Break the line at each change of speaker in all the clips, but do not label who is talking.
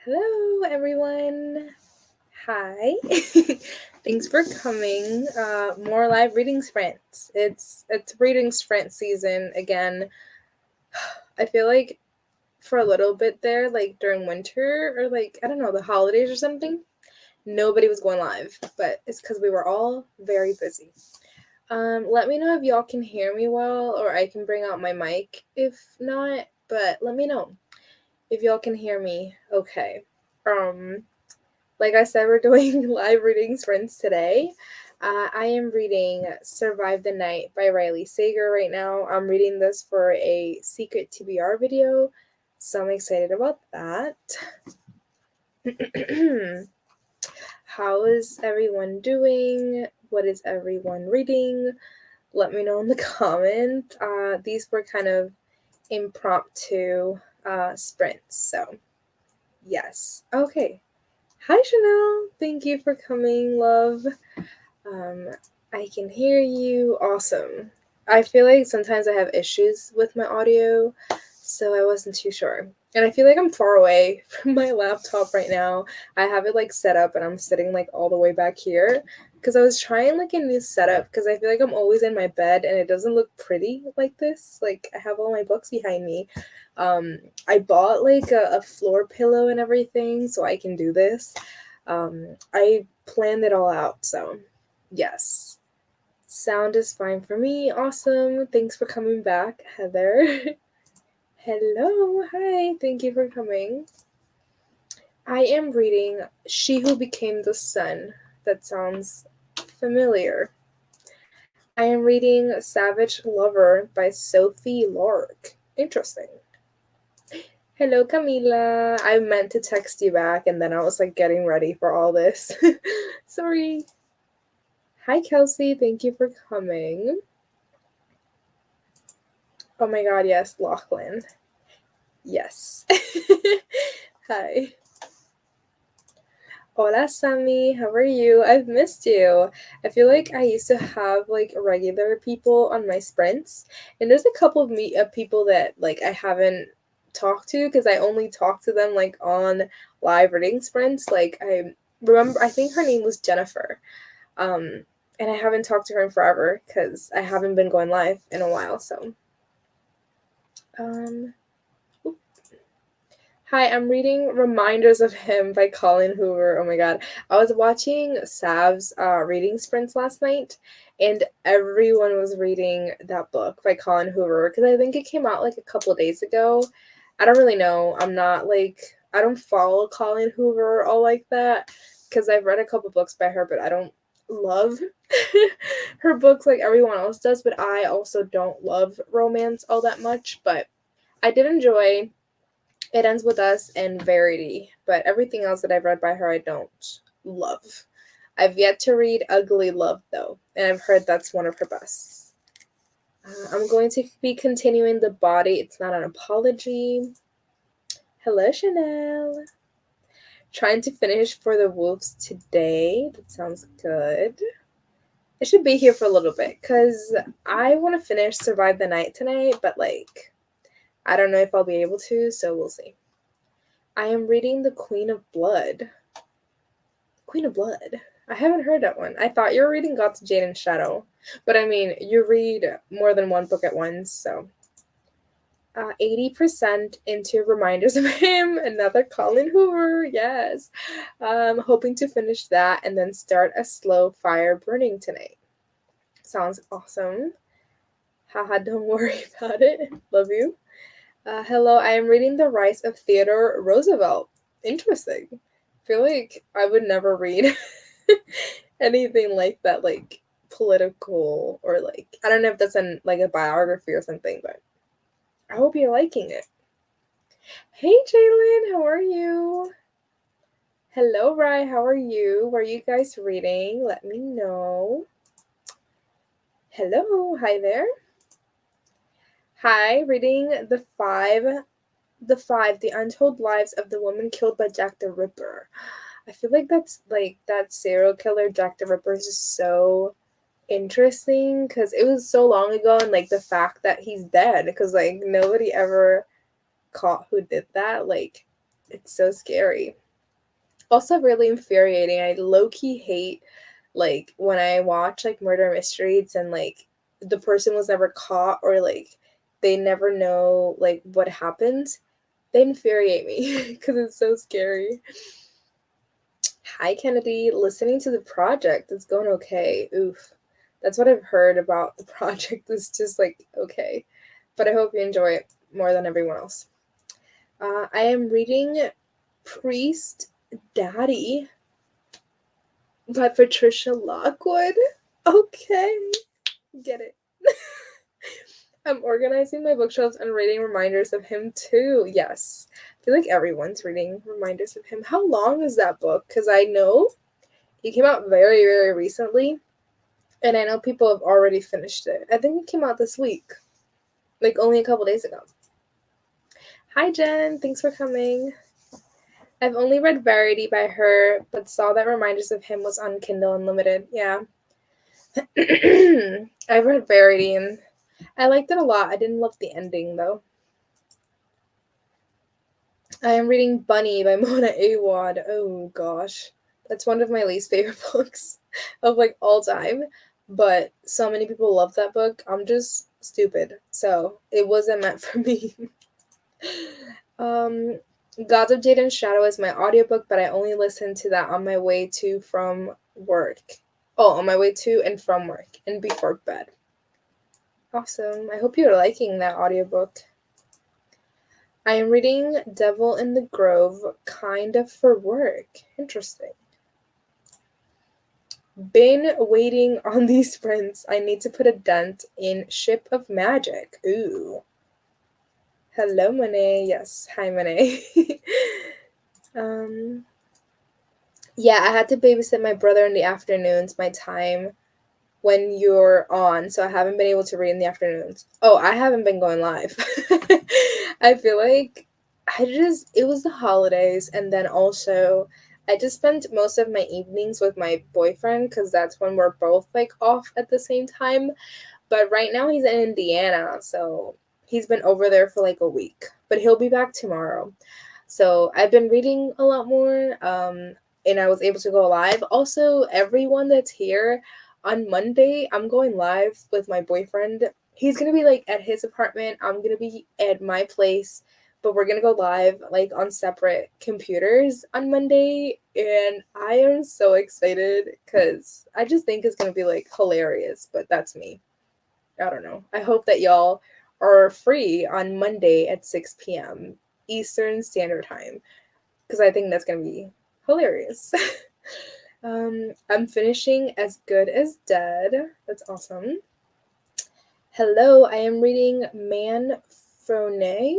Hello, everyone. Hi. Thanks for coming. More live reading sprints. It's reading sprint season again. I feel like for a little bit there, like during winter or like I don't know the holidays or something, nobody was going live, but it's because we were all very busy. Let me know if y'all can hear me well, or I can bring out my mic if not. But let me know if y'all can hear me. Okay. Um, Like I said, we're doing live reading sprints today. I am reading Survive the Night by Riley Sager right now. I'm reading this for a secret TBR video, so I'm excited about that. How is everyone doing? What is everyone reading? Let me know in the comments. These were kind of impromptu sprints, so yes. Okay. Hi, Chanel. Thank you for coming, love. Um, I can hear you. Awesome. I feel like sometimes I have issues with my audio, so I wasn't too sure. And I feel like I'm far away from my laptop right now. I have it like set up and I'm sitting like all the way back here because I was trying like a new setup because I feel like I'm always in my bed and it doesn't look pretty like this. Like I have all my books behind me. I bought like a floor pillow and everything so I can do this. I planned it all out, so yes. Sound is fine for me. Awesome. Thanks for coming back, Heather. Hello. Hi. Thank you for coming. I am reading She Who Became the Sun. That sounds familiar. I am reading Savage Lover by Sophie Lork. Interesting. Hello, Camila. I meant to text you back and then I was like getting ready for all this. Sorry. Hi, Kelsey. Thank you for coming. Oh my god, yes, Lachlan. Yes. Hi. Hola, Sammy. How are you? I've missed you. I feel like I used to have like regular people on my sprints, and there's a couple of people that like I haven't talked to because I only talk to them like on live reading sprints. Like I remember, I think her name was Jennifer. Um, and I haven't talked to her in forever because I haven't been going live in a while. So, um, Hi, I'm reading Reminders of Him by Colin Hoover. Oh my god. I was watching Sav's reading sprints last night, and everyone was reading that book by Colin Hoover because I think it came out like a couple of days ago. I don't really know. I'm not like, I don't follow Colin Hoover all like that because I've read a couple books by her, but I don't love her books like everyone else does. But I also don't love romance all that much, but I did enjoy It Ends With Us and Verity, but everything else that I've read by her I don't love. I've yet to read Ugly Love though, and I've heard that's one of her bests. I'm going to be continuing The Body, It's Not an Apology. Hello, Chanel. Trying to finish For the Wolves today. That sounds good. I should be here for a little bit because I want to finish Survive the Night tonight, but like, I don't know if I'll be able to, so we'll see. I am reading The Queen of Blood. Queen of Blood. I haven't heard that one. I thought you were reading Gods of Jade and Shadow. But I mean, you read more than one book at once, so. 80% into Reminders of Him, another Colin Hoover, yes. Hoping to finish that and then start A Slow Fire Burning tonight. Sounds awesome. Haha, don't worry about it. Love you. Hello, I am reading The Rise of Theodore Roosevelt. Interesting. I feel like I would never read anything like that, like political or like I don't know if that's like a biography or something, but I hope you're liking it. Hey Jalen, how are you? Hello Rye, how are you? What are you guys reading? Let me know. Hello, hi there. Hi, reading The Untold Lives of the Woman Killed by Jack the Ripper. I feel like that's like that serial killer Jack the Ripper is just so interesting because it was so long ago and like the fact that he's dead because like nobody ever caught who did that. Like It's so scary. Also really infuriating. I low-key hate, like, when I watch, like, murder mysteries and, like, the person was never caught or, like, they never know, like, what happened. They infuriate me because it's so scary. Hi, Kennedy. Listening to the project. It's going okay. Oof. That's what I've heard about the project. It's just, like, okay. But I hope you enjoy it more than everyone else. I am reading Priest Daddy by Patricia Lockwood. Okay, get it. I'm organizing my bookshelves and reading reminders of him too. Yes. I feel like everyone's reading reminders of him. How long is that book? Because I know it came out very, very recently. And I know people have already finished it. I think it came out this week. Like only a couple days ago. Hi Jen, thanks for coming. I've only read Verity by her, but saw that Reminders of Him was on Kindle Unlimited. Yeah. I've read Verity and I liked it a lot. I didn't love the ending though. I am reading Bunny by Mona Awad. Oh gosh. That's one of my least favorite books of like all time. But so many people love that book. I'm just stupid. So it wasn't meant for me. um Gods of Jade and Shadow is my audiobook, but I only listen to that on my way to from work. Oh, on my way to and from work and before bed. Awesome. I hope you're liking that audiobook. I am reading Devil in the Grove, kind of for work. Interesting. Been waiting on these prints. I need to put a dent in Ship of Magic. Ooh. Hello, Monet. Yes, hi, Monet. um, yeah, I had to babysit my brother in the afternoons, my time when you're on, so I haven't been able to read in the afternoons. Oh, I haven't been going live. I feel like it was the holidays, and then also I just spent most of my evenings with my boyfriend because that's when we're both like off at the same time. But right now he's in Indiana, so he's been over there for like a week, but he'll be back tomorrow. So I've been reading a lot more, and I was able to go live. Also, everyone that's here on Monday, I'm going live with my boyfriend. He's gonna be like at his apartment. I'm gonna be at my place, but we're gonna go live like on separate computers on Monday, and I am so excited because I just think it's gonna be like hilarious. But that's me. I don't know. I hope that y'all are free on Monday at 6 p.m. Eastern Standard Time because I think that's going to be hilarious. I'm finishing As Good as Dead. That's awesome. Hello, I am reading Man Frone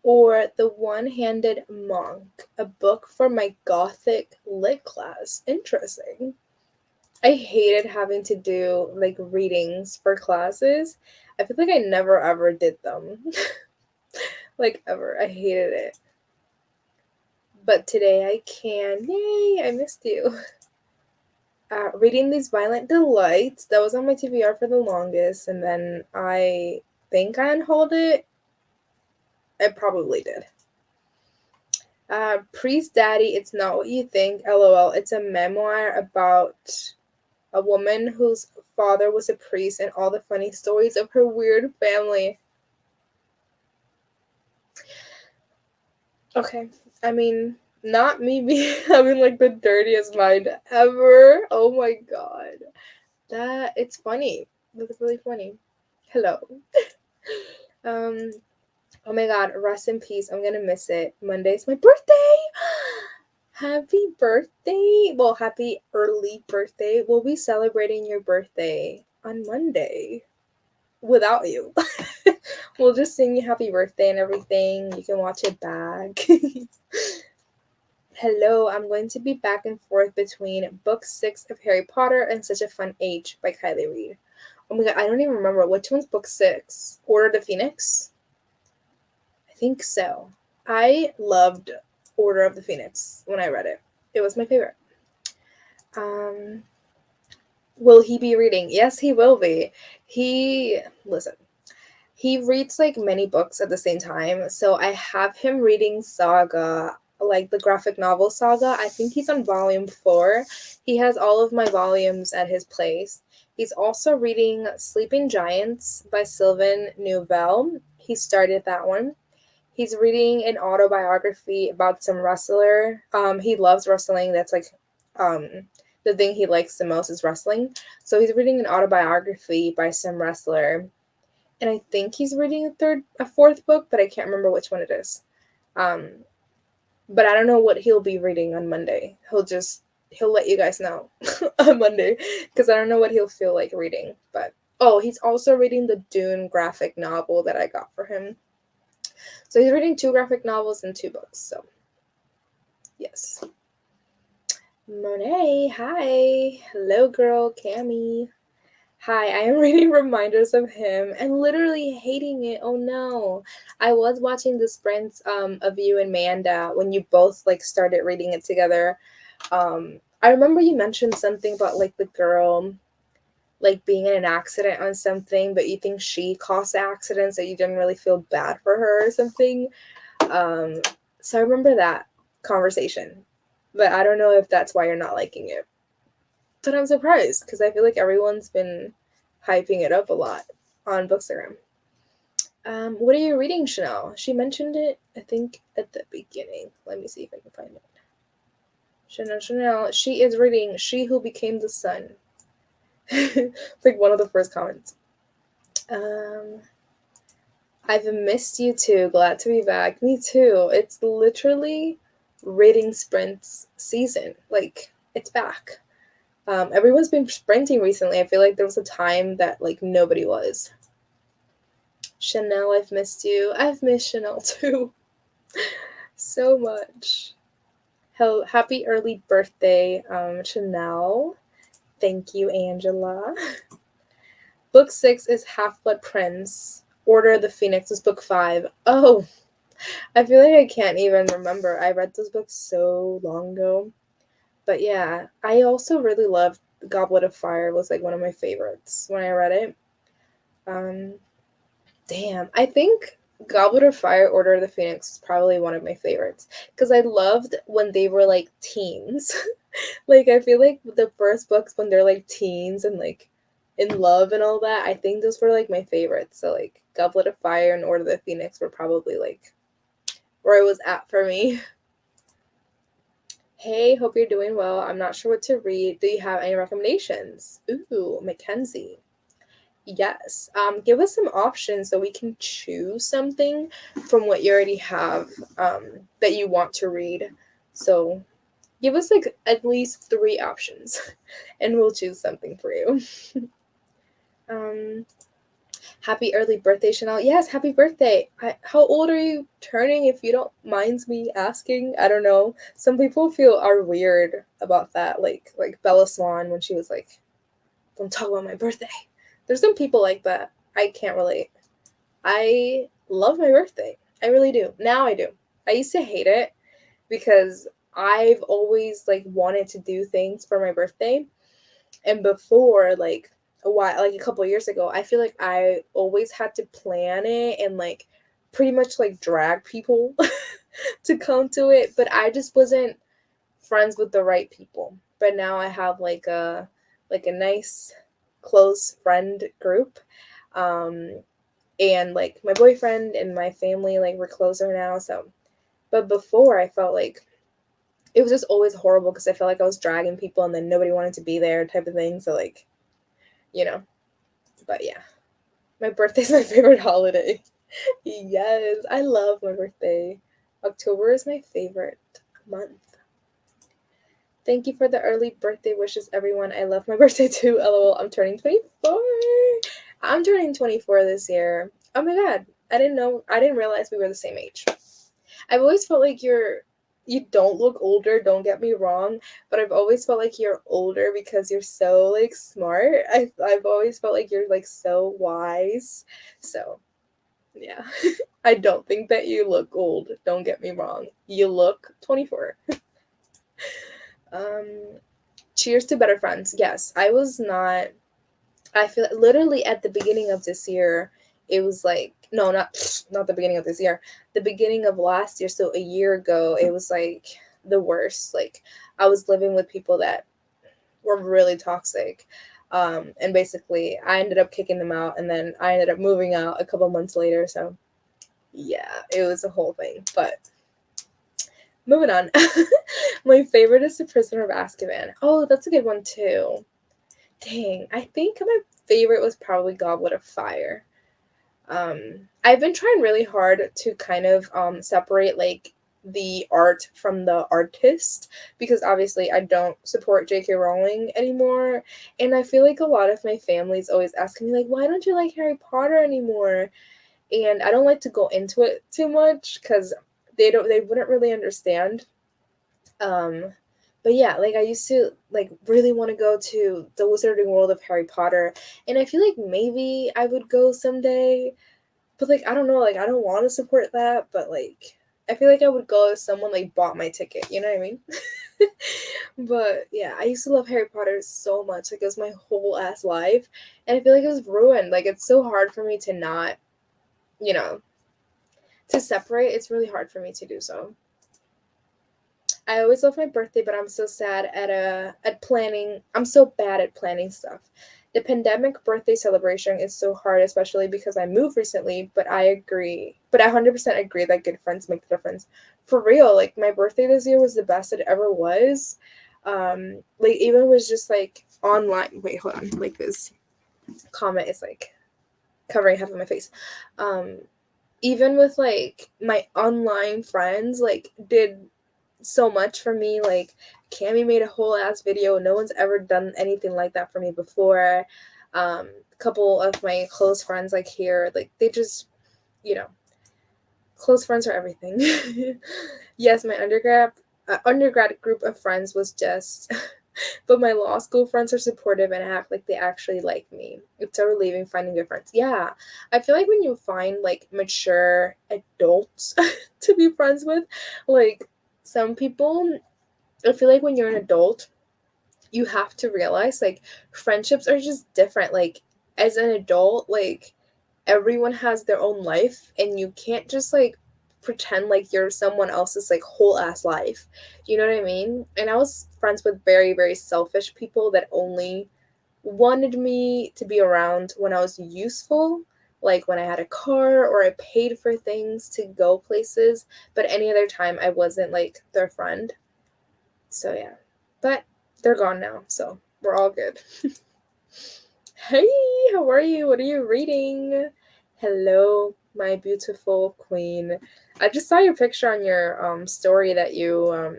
or The One-Handed Monk, a book for my Gothic lit class. Interesting. I hated having to do like readings for classes. I feel like I never ever did them. Like ever. I hated it. But today I can. Yay, I missed you. Reading These Violent Delights. That was on my TBR for the longest, and then I think I unhauled it. I probably did. Priest Daddy, It's Not What You Think. LOL. It's a memoir about a woman whose father was a priest and all the funny stories of her weird family. Okay, I mean, not me being having like the dirtiest mind ever. Oh my god. It's funny. That's really funny. Hello. um, oh my god, rest in peace. I'm gonna miss it. Monday's my birthday! Happy birthday! Well, happy early birthday. We'll be celebrating your birthday on Monday without you. We'll just sing you happy birthday and everything. You can watch it back. Hello, I'm going to be back and forth between book 6 of Harry Potter and Such a Fun Age by Kylie Reid. Oh my god, I don't even remember. Which one's book 6? Order of the Phoenix? I think so. I loved Order of the Phoenix when I read it. It was my favorite. Will he be reading? Yes, he will be. Listen, He reads like many books at the same time. So I have him reading Saga, like the graphic novel Saga. I think he's on volume 4. He has all of my volumes at his place. He's also reading Sleeping Giants by Sylvain Neuvel. He started that one. He's reading an autobiography about some wrestler. He loves wrestling. That's like the thing he likes the most is wrestling. So he's reading an autobiography by some wrestler, and I think he's reading a fourth book, but I can't remember which one it is. Um, but I don't know what he'll be reading on Monday. He'll let you guys know on Monday because I don't know what he'll feel like reading. But oh, he's also reading the Dune graphic novel that I got for him. So he's reading 2 graphic novels and 2 books. So yes. Monet, hi. Hello, girl, Cammy. Hi, I am reading reminders of him and literally hating it. Oh no. I was watching the sprints of you and Manda when you both like started reading it together. I remember you mentioned something about like the girl like being in an accident on something, but you think she caused the accident, so you didn't really feel bad for her or something. Um, so I remember that conversation, but I don't know if that's why you're not liking it. But I'm surprised because I feel like everyone's been hyping it up a lot on Bookstagram. What are you reading, Chanel? She mentioned it, I think, at the beginning. Let me see if I can find it. Chanel. She is reading She Who Became the Sun. It's like one of the first comments. I've missed you too. Glad to be back. Me too. It's literally reading sprints season. Like, it's back. Everyone's been sprinting recently. I feel like there was a time that like nobody was. Chanel, I've missed you. I've missed Chanel too. So much. Happy early birthday, Chanel. Thank you, Angela. Book 6 is Half-Blood Prince. Order of the Phoenix is book 5. Oh, I feel like I can't even remember. I read those books so long ago. But yeah, I also really loved Goblet of Fire. It was like one of my favorites when I read it. Damn, I think Goblet of Fire, Order of the Phoenix is probably one of my favorites because I loved when they were like teens. Like I feel like the first books when they're like teens and like in love and all that, I think those were like my favorites. So like Goblet of Fire and Order of the Phoenix were probably like where it was at for me. Hey, hope you're doing well. I'm not sure what to read. Do you have any recommendations? Ooh, Mackenzie. Yes. Give us some options so we can choose something from what you already have that you want to read. So give us like at least 3 options and we'll choose something for you. um, Happy early birthday, Chanel. Yes, happy birthday. How old are you turning if you don't mind me asking? I don't know. Some people are weird about that. Like Bella Swan when she was like, don't talk about my birthday. There's some people like that. I can't relate. I love my birthday. I really do. Now I do. I used to hate it because I've always like wanted to do things for my birthday. And before like a while, like a couple years ago, I feel like I always had to plan it and like pretty much like drag people to come to it, but I just wasn't friends with the right people. But now I have like a nice close friend group. And like my boyfriend and my family like we're closer now, so but before I felt like it was just always horrible because I felt like I was dragging people and then nobody wanted to be there type of thing. So like, you know, but yeah, my birthday's my favorite holiday. Yes, I love my birthday. October is my favorite month. Thank you for the early birthday wishes, everyone. I love my birthday too. LOL. I'm turning 24. I'm turning 24 this year. Oh my god. I didn't realize we were the same age. I've always felt like you don't look older, don't get me wrong, but I've always felt like you're older because you're so like smart. I've always felt like you're like so wise. So, yeah. I don't think that you look old. Don't get me wrong. You look 24. Cheers to better friends. Yes, I was not. I feel literally at the beginning of this year it was like, no, not the beginning of this year, the beginning of last year, so a year ago, it was like the worst. Like, I was living with people that were really toxic. And basically, I ended up kicking them out, and then I ended up moving out a couple months later. So, yeah, it was a whole thing. But moving on. My favorite is The Prisoner of Azkaban. Oh, that's a good one too. Dang, I think my favorite was probably Goblet of Fire. I've been trying really hard to kind of separate like the art from the artist, because obviously I don't support J.K. Rowling anymore, and I feel like a lot of my family's always asking me like, why don't you like Harry Potter anymore? And I don't like to go into it too much because they wouldn't really understand. Um, but yeah, like I used to like really want to go to the Wizarding World of Harry Potter, and I feel like maybe I would go someday, but like I don't know, like I don't want to support that, but like I feel like I would go if someone like bought my ticket, you know what I mean? But yeah, I used to love Harry Potter so much, like it was my whole ass life, and I feel like it was ruined. Like it's so hard for me to not, you know, to separate. It's really hard for me to do so. I always love my birthday, but I'm so sad at planning. I'm so bad at planning stuff. The pandemic birthday celebration is so hard, especially because I moved recently, but I agree. But I 100% agree that good friends make the difference. For real, like my birthday this year was the best it ever was. Like even was just like online. Wait, hold on. Like this comment is like covering half of my face. Um, Even with like my online friends, like did so much for me. Like Cami made a whole ass video. No one's ever done anything like that for me before. A couple of my close friends like here, like they just, you know, close friends are everything. Yes, my undergrad group of friends was just but my law school friends are supportive and act like they actually like me. It's so relieving finding good friends. Yeah, I feel like when you find like mature adults to be friends with, like some people, I feel like when you're an adult, you have to realize like friendships are just different. Like as an adult, like everyone has their own life, and you can't just like pretend like you're someone else's like whole ass life. You know what I mean? And I was friends with very, very selfish people that only wanted me to be around when I was useful, like when I had a car or I paid for things to go places, but any other time I wasn't like their friend. So yeah. But they're gone now, so we're all good. Hey, how are you? What are you reading? Hello, my beautiful queen. I just saw your picture on your story that you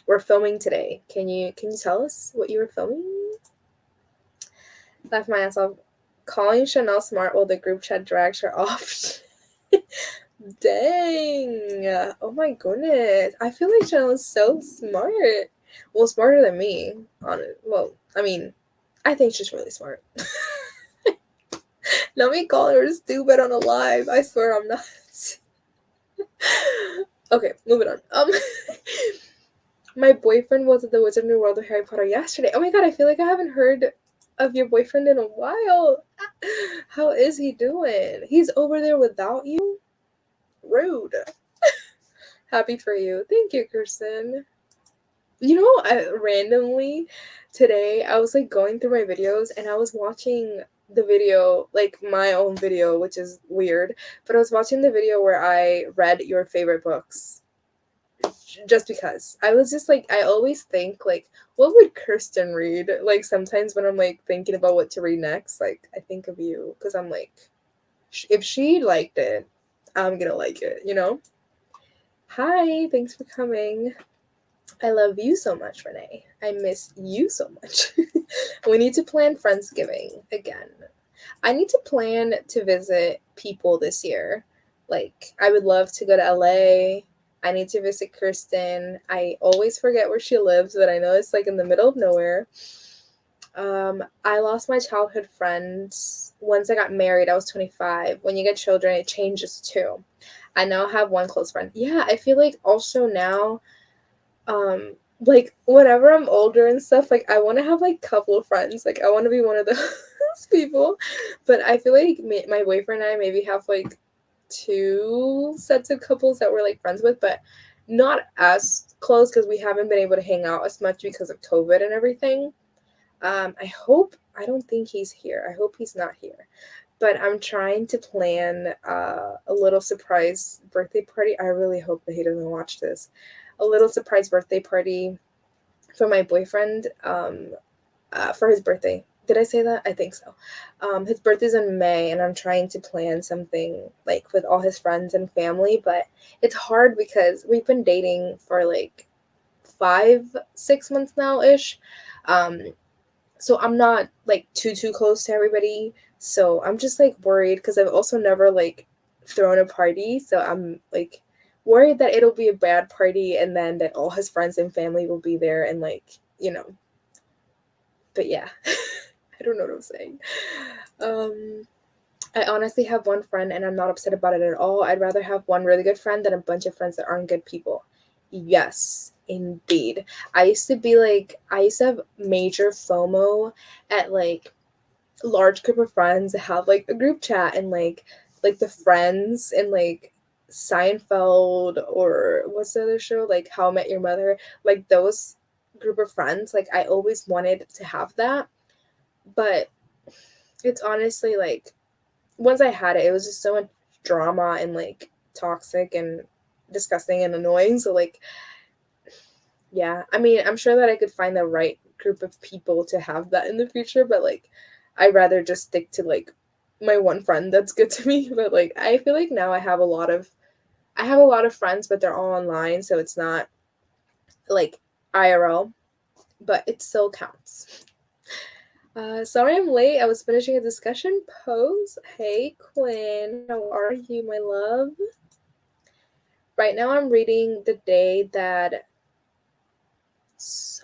were filming today. Can you tell us what you were filming? Laugh my ass off. Calling Chanel smart while the group chat drags her off. Dang. Oh my goodness. I feel like Chanel is so smart. Well, smarter than me. On it. Well, I mean, I think she's really smart. Let me call her stupid on a live. I swear I'm not. Okay, moving on. My boyfriend was at the Wizarding World of Harry Potter yesterday. Oh my god, I feel like I haven't heard of your boyfriend in a while. How is he doing? He's over there without you? Rude. Happy for you. Thank you, Kirsten. You know, randomly today I was like going through my videos and I was watching the video, like my own video, which is weird, but I was watching the video where I read your favorite books just because. I was just like, I always think like, what would Kirsten read? Like sometimes when I'm like thinking about what to read next, like I think of you because I'm like, if she liked it, I'm gonna like it, you know? Hi, thanks for coming. I love you so much, Renee. I miss you so much. We need to plan Friendsgiving again. I need to plan to visit people this year. Like, I would love to go to LA. I need to visit Kirsten. I always forget where she lives, but I know it's like in the middle of nowhere. I lost my childhood friends once I got married. I was 25. When you get children, it changes too. I now have one close friend. Yeah, I feel like also now like whenever I'm older and stuff, like I want to have like couple friends. Like I want to be one of those those people. But I feel like my boyfriend and I maybe have like 2 sets of couples that we're like friends with, but not as close because we haven't been able to hang out as much because of COVID and everything. I don't think he's here. I hope he's not here. But I'm trying to plan a little surprise birthday party. I really hope that he doesn't watch this. A little surprise birthday party for my boyfriend for his birthday. Did I say that? I think so. His birthday's in May, and I'm trying to plan something like with all his friends and family, but it's hard because we've been dating for like 5, 6 months now ish. Um, so I'm not like too close to everybody. So I'm just like worried because I've also never like thrown a party. So I'm like worried that it'll be a bad party and then that all his friends and family will be there and like, but yeah. I don't know what I'm saying. Um I honestly have one friend and I'm not upset about it at all. I'd rather have one really good friend than a bunch of friends that aren't good people. Yes, indeed. I used to have major FOMO at like large group of friends that have like a group chat and like the friends and like Seinfeld or what's the other show? Like How I Met Your Mother. Like those group of friends. Like I always wanted to have that. But it's honestly like once I had it, it was just so much drama and like toxic and disgusting and annoying. So like, yeah, I mean, I'm sure that I could find the right group of people to have that in the future, but like, I'd rather just stick to like my one friend that's good to me. But like, I feel like now I have a lot of friends, but they're all online, so it's not like IRL, but it still counts. Sorry I'm late. I was finishing a discussion post. Hey, Quinn, how are you, my love? Right now I'm reading The Day That,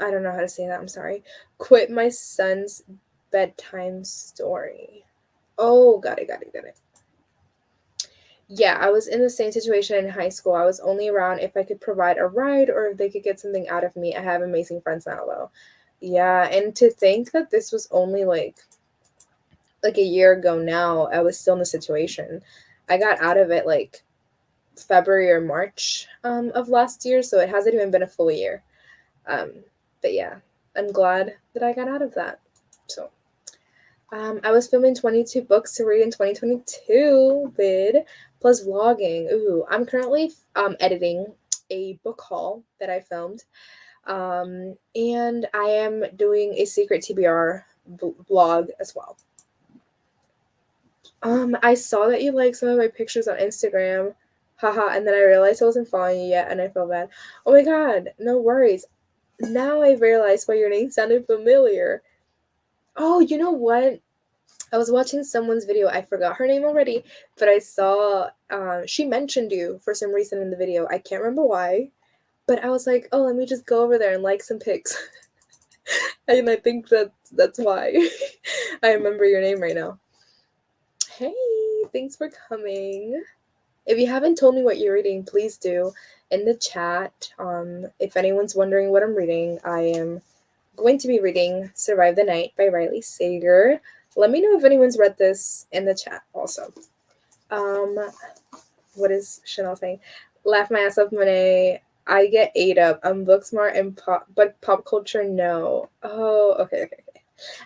I don't know how to say that, I'm sorry. Quit My Son's Bedtime Story. Oh, got it. Yeah, I was in the same situation in high school. I was only around if I could provide a ride or if they could get something out of me. I have amazing friends now, though. Yeah, and to think that this was only like a year ago now, I was still in the situation. I got out of it like February or March of last year, so it hasn't even been a full year. Um, but yeah, I'm glad that I got out of that. So I was filming 22 books to read in 2022 with plus vlogging. Ooh, I'm currently editing a book haul that I filmed. And I am doing a secret TBR vlog as well. I saw that you liked some of my pictures on Instagram. Haha, and then I realized I wasn't following you yet and I felt bad. Oh my god, no worries. Now I realized why your name sounded familiar. Oh, you know what? I was watching someone's video. I forgot her name already, but I saw she mentioned you for some reason in the video. I can't remember why, but I was like, oh, let me just go over there and like some pics. And I think that's why I remember your name right now. Hey, thanks for coming. If you haven't told me what you're reading, please do in the chat. If anyone's wondering what I'm reading, I am going to be reading Survive the Night by Riley Sager. Let me know if anyone's read this in the chat also. Um, what is Chanel saying? Laugh my ass off, Monet. I get ate up. I'm book smart and but pop culture, no. Oh, okay.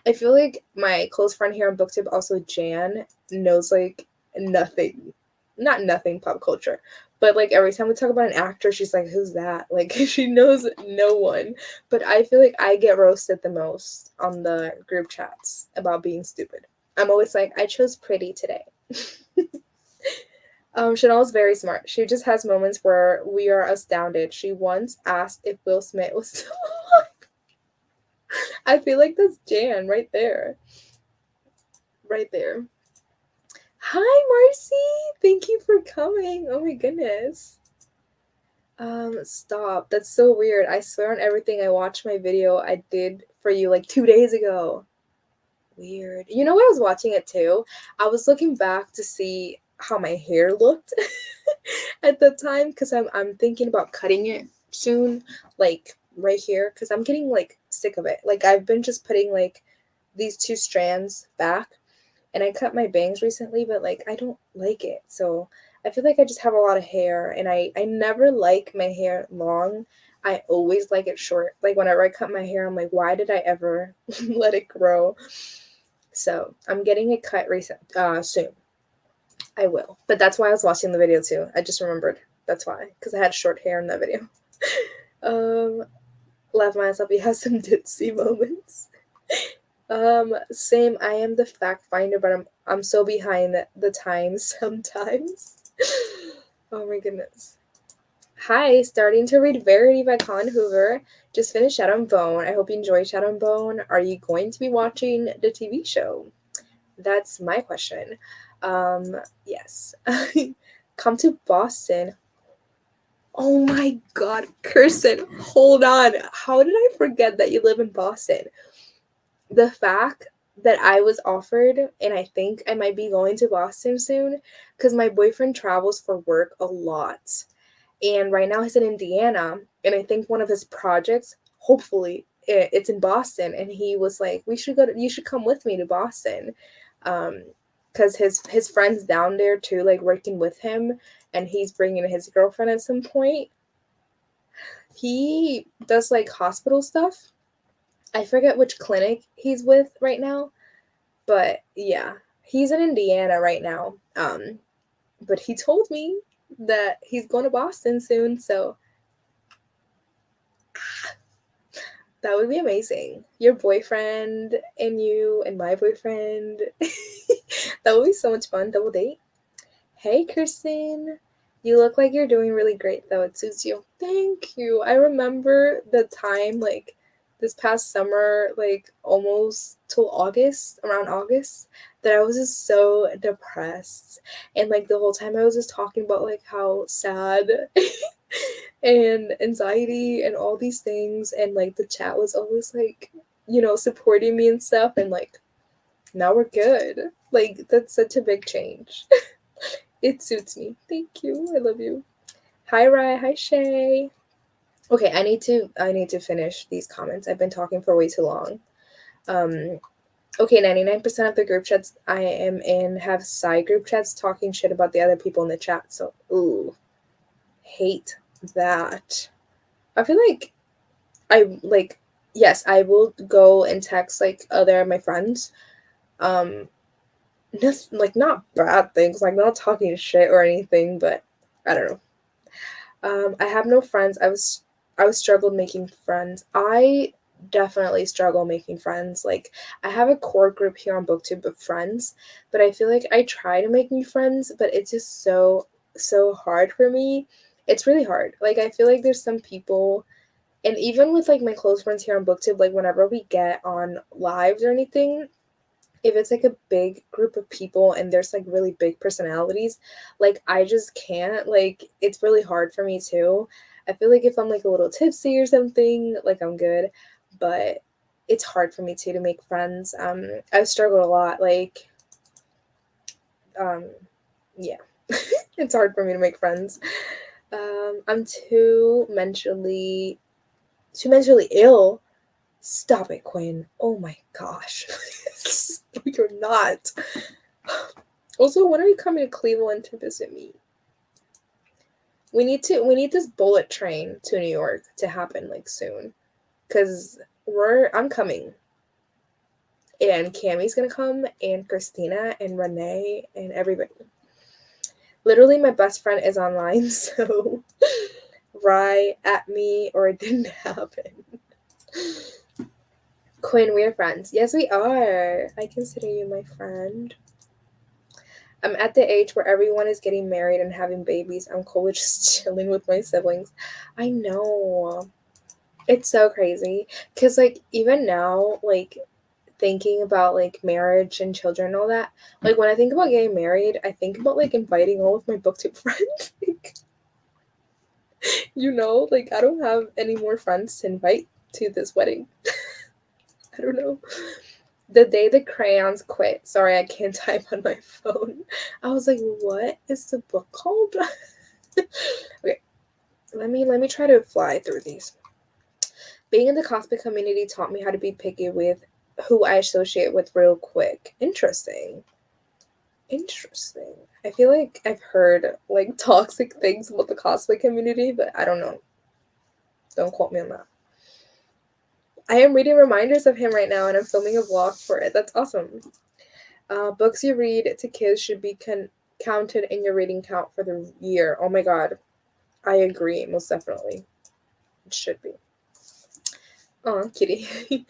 I feel like my close friend here on BookTube, also Jan, knows like nothing, not nothing pop culture, but like every time we talk about an actor, she's like, "Who's that?" Like she knows no one. But I feel like I get roasted the most on the group chats about being stupid. I'm always like, "I chose pretty today." Chanel's very smart. She just has moments where we are astounded. She once asked if Will Smith was still alive. I feel like that's Jan right there. Right there. Hi, Marcy. Thank you for coming. Oh my goodness. Stop. That's so weird. I swear on everything I watched my video I did for you like 2 days ago. Weird. You know what I was watching it too? I was looking back to see how my hair looked at the time because I'm thinking about cutting it soon, like right here, because I'm getting like sick of it. Like I've been just putting like these two strands back, and I cut my bangs recently, but like I don't like it. So I feel like I just have a lot of hair, and I never like my hair long. I always like it short. Like whenever I cut my hair, I'm like, why did I ever let it grow? So I'm getting it cut soon. I will. But that's why I was watching the video too. I just remembered. That's why, because I had short hair in that video. Laugh myself. You have some ditzy moments. Same. I am the fact finder, but I'm so behind the times sometimes. Oh my goodness. Hi, starting to read Verity by Colin Hoover. Just finished Shadow and Bone. I hope you enjoy Shadow and Bone. Are you going to be watching the TV show? That's my question. Yes. Come to Boston. Oh my god, Kirsten, hold on. How did I forget that you live in Boston? The fact that I was offered, and I think I might be going to Boston soon, because my boyfriend travels for work a lot. And right now he's in Indiana, and I think one of his projects, hopefully, it's in Boston. And he was like, you should come with me to Boston. Because his friend's down there too, like working with him, and he's bringing his girlfriend at some point. He does like hospital stuff. I forget which clinic he's with right now, but yeah, he's in Indiana right now. But he told me that he's going to Boston soon, so that would be amazing. Your boyfriend and you and my boyfriend. That would be so much fun. Double date. Hey, Kirsten. You look like you're doing really great, though. It suits you. Thank you. I remember the time, like, this past summer, like, almost till August, around August, that I was just so depressed. And, like, the whole time I was just talking about, like, how sad and anxiety and all these things. And, like, the chat was always, like, supporting me and stuff. And, like, now we're good. Like, that's such a big change. It suits me. Thank you. I love you. Hi Rai. Hi Shay. Okay, I need to finish these comments. I've been talking for way too long. Okay, 99% of the group chats I am in have side group chats talking shit about the other people in the chat. So, ooh, hate that. I feel like yes, I will go and text like other of my friends. Not bad things, like not talking shit or anything, but I don't know. I have no friends. I was struggled making friends. I definitely struggle making friends. Like I have a core group here on BookTube of friends, but I feel like I try to make new friends, but it's just so hard for me. It's really hard. Like I feel like there's some people, and even with like my close friends here on BookTube, like whenever we get on lives or anything, if it's like a big group of people and there's like really big personalities, like I just can't, like it's really hard for me too. I feel like if I'm like a little tipsy or something, like I'm good, but it's hard for me too to make friends. I've struggled a lot, like um yeah. It's hard for me to make friends. I'm too mentally ill. Stop it, Quinn. Oh my gosh. No, you're not. Also, when are you coming to Cleveland to visit me? We need this bullet train to New York to happen like soon. Cause I'm coming. And Cammy's gonna come, and Christina and Renee and everybody. Literally my best friend is online, so Rye at me or it didn't happen. Quinn, we are friends. Yes, we are. I consider you my friend. I'm at the age where everyone is getting married and having babies. I'm cool with just chilling with my siblings. I know. It's so crazy. Because, like, even now, like, thinking about, like, marriage and children and all that, like, when I think about getting married, I think about, like, inviting all of my BookTube friends. Like, I don't have any more friends to invite to this wedding. I don't know. The day the crayons quit. Sorry, I can't type on my phone. I was like, what is the book called? Okay, let me try to fly through these. Being in the cosplay community taught me how to be picky with who I associate with real quick. Interesting. Interesting. I feel like I've heard like toxic things about the cosplay community, but I don't know. Don't quote me on that. I am reading reminders of him right now and I'm filming a vlog for it. That's awesome. Books you read to kids should be counted in your reading count for the year. Oh my god. I agree, most definitely. It should be. Oh, kitty.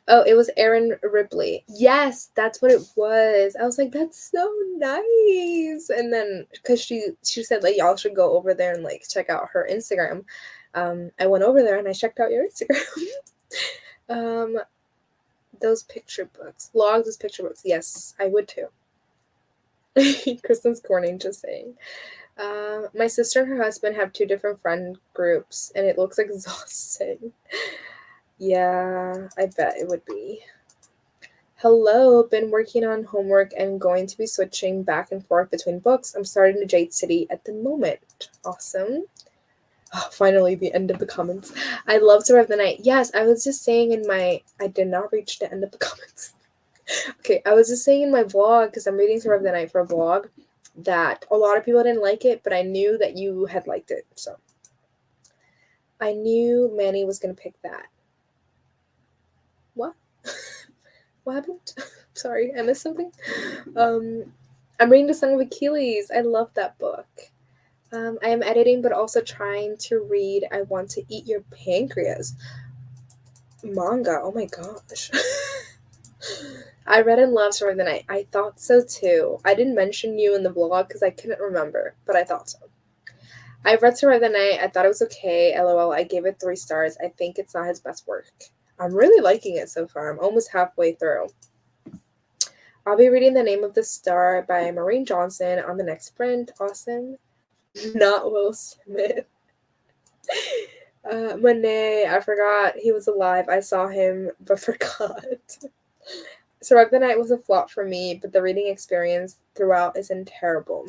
Oh, it was Erin Ripley. Yes, that's what it was. I was like, that's so nice. And then, because she said like y'all should go over there and like check out her Instagram. I went over there and I checked out your Instagram. um, those picture books, logs as picture books. Yes, I would too. Kristen's corny, just saying. My sister and her husband have two different friend groups, and it looks exhausting. Yeah, I bet it would be. Hello, been working on homework and going to be switching back and forth between books. I'm starting to Jade City at the moment. Awesome. Oh, finally, the end of the comments. I love Survive the Night. Yes, I was just saying in my. I did not reach the end of the comments. Okay, I was just saying in my vlog, because I'm reading Survive the Night for a vlog, that a lot of people didn't like it, but I knew that you had liked it. So I knew Manny was going to pick that. What? What happened? Sorry, I missed something. I'm reading The Song of Achilles. I love that book. I am editing, but also trying to read I Want to Eat Your Pancreas manga. Oh my gosh. I read and loved Survive the Night. I thought so too. I didn't mention you in the vlog because I couldn't remember, but I thought so. I read Survive the Night. I thought it was okay. LOL. I gave it 3 stars. I think it's not his best work. I'm really liking it so far. I'm almost halfway through. I'll be reading The Name of the Star by Maureen Johnson on the next sprint. Awesome. Not Will Smith. Monet, I forgot he was alive. I saw him, but forgot. Survive the Night was a flop for me, but the reading experience throughout isn't terrible.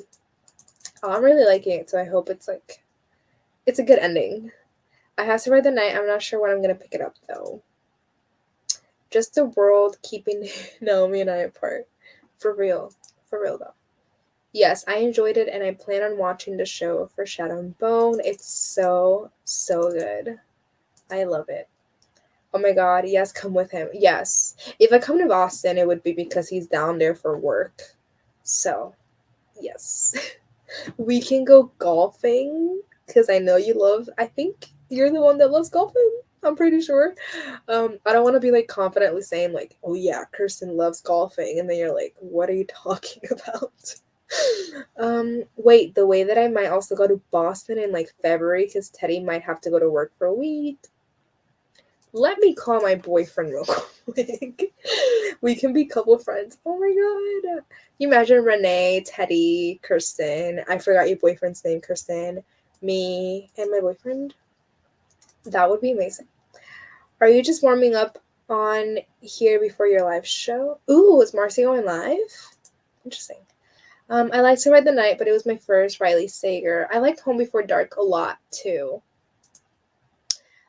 I'm really liking it, so I hope it's a good ending. I have Survive the Night. I'm not sure when I'm going to pick it up, though. Just the world keeping Naomi and I apart. For real. For real, though. Yes, I enjoyed it, and I plan on watching the show for Shadow and Bone. It's so, so good. I love it. Oh my god, yes, come with him. Yes. If I come to Boston, it would be because he's down there for work. So, yes. We can go golfing, because I know you love, I think you're the one that loves golfing. I'm pretty sure. I don't want to be like confidently saying like, oh yeah, Kirsten loves golfing, and then you're like, what are you talking about? Wait, the way that I might also go to Boston in like February because Teddy might have to go to work for a week. Let me call my boyfriend real quick. We can be couple friends. Oh my god. You imagine Renee, Teddy, Kirsten. I forgot your boyfriend's name, Kirsten. Me and my boyfriend. That would be amazing. Are you just warming up on here before your live show? Ooh, is Marcy going live? Interesting. I liked Survive the Night, but it was my first Riley Sager. I liked Home Before Dark a lot, too.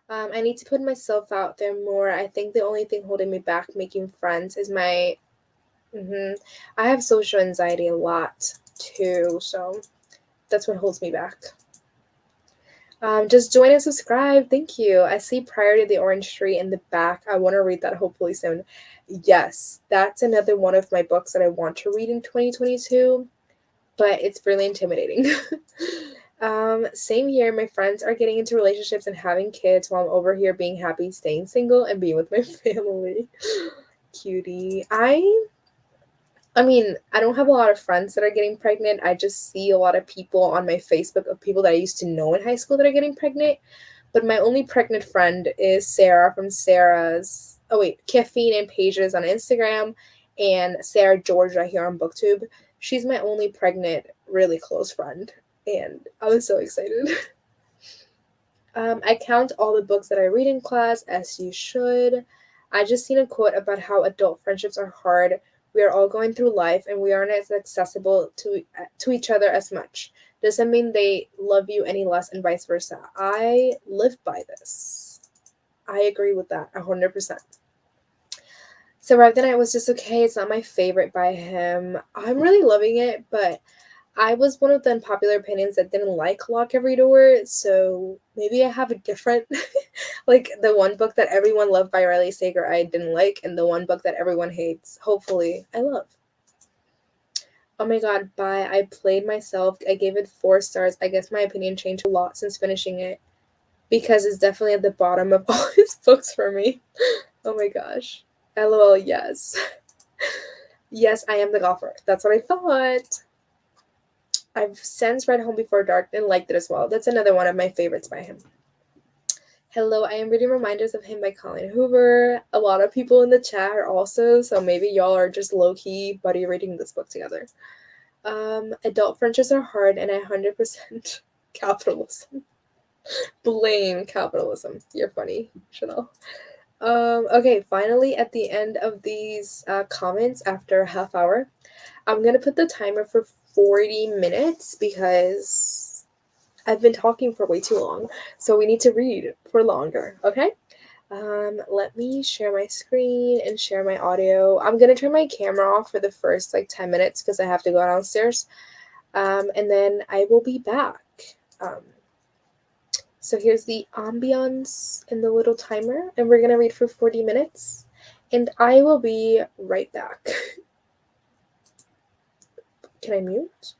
I need to put myself out there more. I think the only thing holding me back making friends is my... I have social anxiety a lot, too, so that's what holds me back. Just join and subscribe. Thank you. I see Prior to the Orange Tree in the back. I want to read that hopefully soon. Yes, that's another one of my books that I want to read in 2022, but it's really intimidating. Same here. My friends are getting into relationships and having kids while I'm over here being happy, staying single, and being with my family. Cutie. I mean, I don't have a lot of friends that are getting pregnant. I just see a lot of people on my Facebook of people that I used to know in high school that are getting pregnant. But my only pregnant friend is Sarah from Sarah's... Oh, wait. Caffeine and Pages on Instagram and Sarah Georgia here on BookTube. She's my only pregnant, really close friend. And I was so excited. I count all the books that I read in class, as you should. I just seen a quote about how adult friendships are hard. We are all going through life, and we aren't as accessible to each other as much. Doesn't mean they love you any less, and vice versa. I live by this. I agree with that 100%. Survived the Night was just okay. It's not my favorite by him. I'm really loving it, but I was one of the unpopular opinions that didn't like Lock Every Door, so maybe I have a different like the one book that everyone loved by Riley Sager I didn't like, and the one book that everyone hates, hopefully, I love. Oh my god, bye. I played myself. I gave it 4 stars. I guess my opinion changed a lot since finishing it because it's definitely at the bottom of all his books for me. Oh my gosh. LOL, yes. Yes, I am the golfer. That's what I thought. I've since read Home Before Dark and liked it as well. That's another one of my favorites by him. Hello, I am reading Reminders of Him by Colleen Hoover. A lot of people in the chat are also, so maybe y'all are just low-key buddy reading this book together. Adult friendships are hard and I 100% capitalism. Blame capitalism. You're funny, Chanel. Okay, finally at the end of these comments after a half hour, I'm gonna put the timer for 40 minutes because I've been talking for way too long, so we need to read for longer, okay? Let me share my screen and share my audio. I'm gonna turn my camera off for the first like 10 minutes because I have to go downstairs. And then I will be back. Um, so here's the ambiance and the little timer, and we're gonna read for 40 minutes, and I will be right back. Can I mute?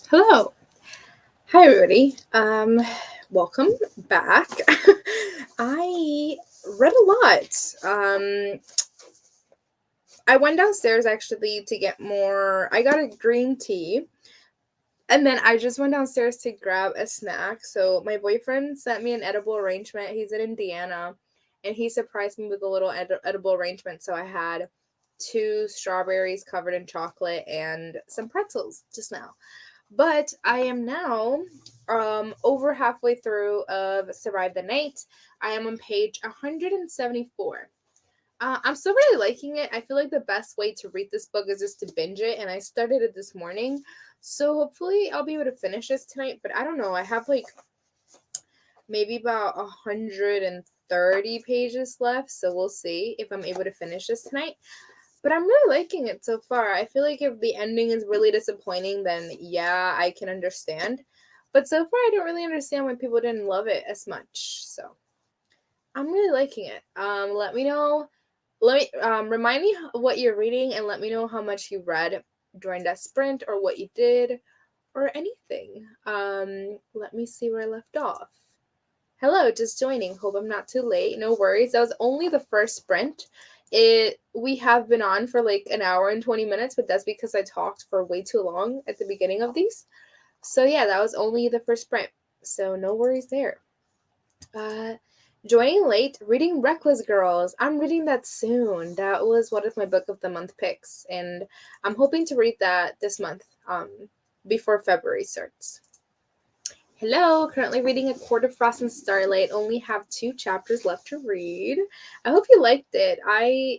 Hello. Hi, everybody. Welcome back. I read a lot. I went downstairs actually to get more. I got a green tea, and then I just went downstairs to grab a snack. So my boyfriend sent me an edible arrangement. He's in Indiana, and he surprised me with a little edible arrangement. So I had 2 strawberries covered in chocolate and some pretzels just now. But I am now over halfway through of Survive the Night. I am on page 174. I'm still really liking it. I feel like the best way to read this book is just to binge it, and I started it this morning. So hopefully I'll be able to finish this tonight, but I don't know. I have like maybe about 130 pages left, so we'll see if I'm able to finish this tonight. But I'm really liking it so far. I feel like if the ending is really disappointing, then yeah, I can understand. But so far, I don't really understand why people didn't love it as much. So I'm really liking it. Let me know. Let me remind me what you're reading, and let me know how much you read during that sprint, or what you did, or anything. Let me see where I left off. Hello, just joining. Hope I'm not too late. No worries. That was only the first sprint. We have been on for like an hour and 20 minutes, but that's because I talked for way too long at the beginning of these. So yeah, that was only the first sprint. So no worries there. Joining late, reading Reckless Girls. I'm reading that soon. That was one of my book of the month picks, and I'm hoping to read that this month, before February starts. Hello, currently reading A Court of Frost and Starlight. Only have 2 chapters left to read. I hope you liked it.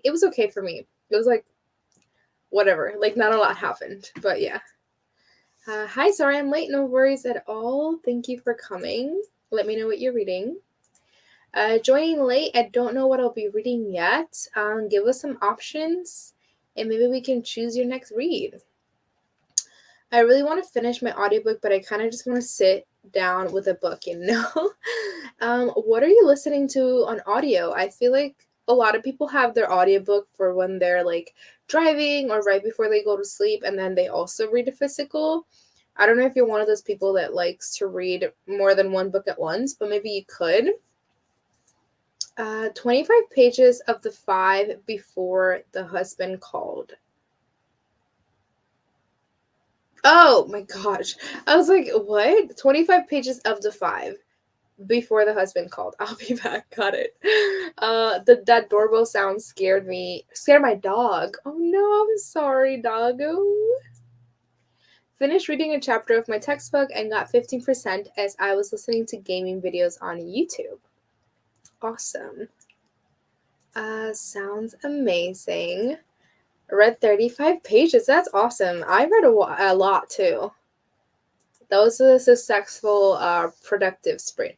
It was okay for me. It was like whatever, like not a lot happened, but yeah. Hi, sorry I'm late. No worries at all. Thank you for coming. Let me know what you're reading. Joining late, I don't know what I'll be reading yet. Give us some options, and maybe we can choose your next read. I really want to finish my audiobook, but I kind of just want to sit down with a book, you know? What are you listening to on audio? I feel like a lot of people have their audiobook for when they're like driving or right before they go to sleep, and then they also read a physical. I don't know if you're one of those people that likes to read more than one book at once, but maybe you could. 25 pages of the 5 before the husband called. Oh my gosh. I was like, what? 25 pages of the 5 before the husband called. I'll be back. Got it. That doorbell sound scared my dog. Oh no, I'm sorry, doggo. Finished reading a chapter of my textbook and got 15% as I was listening to gaming videos on YouTube. Awesome. Sounds amazing. Read 35 pages. That's awesome. I read a lot too. That was a successful, productive sprint.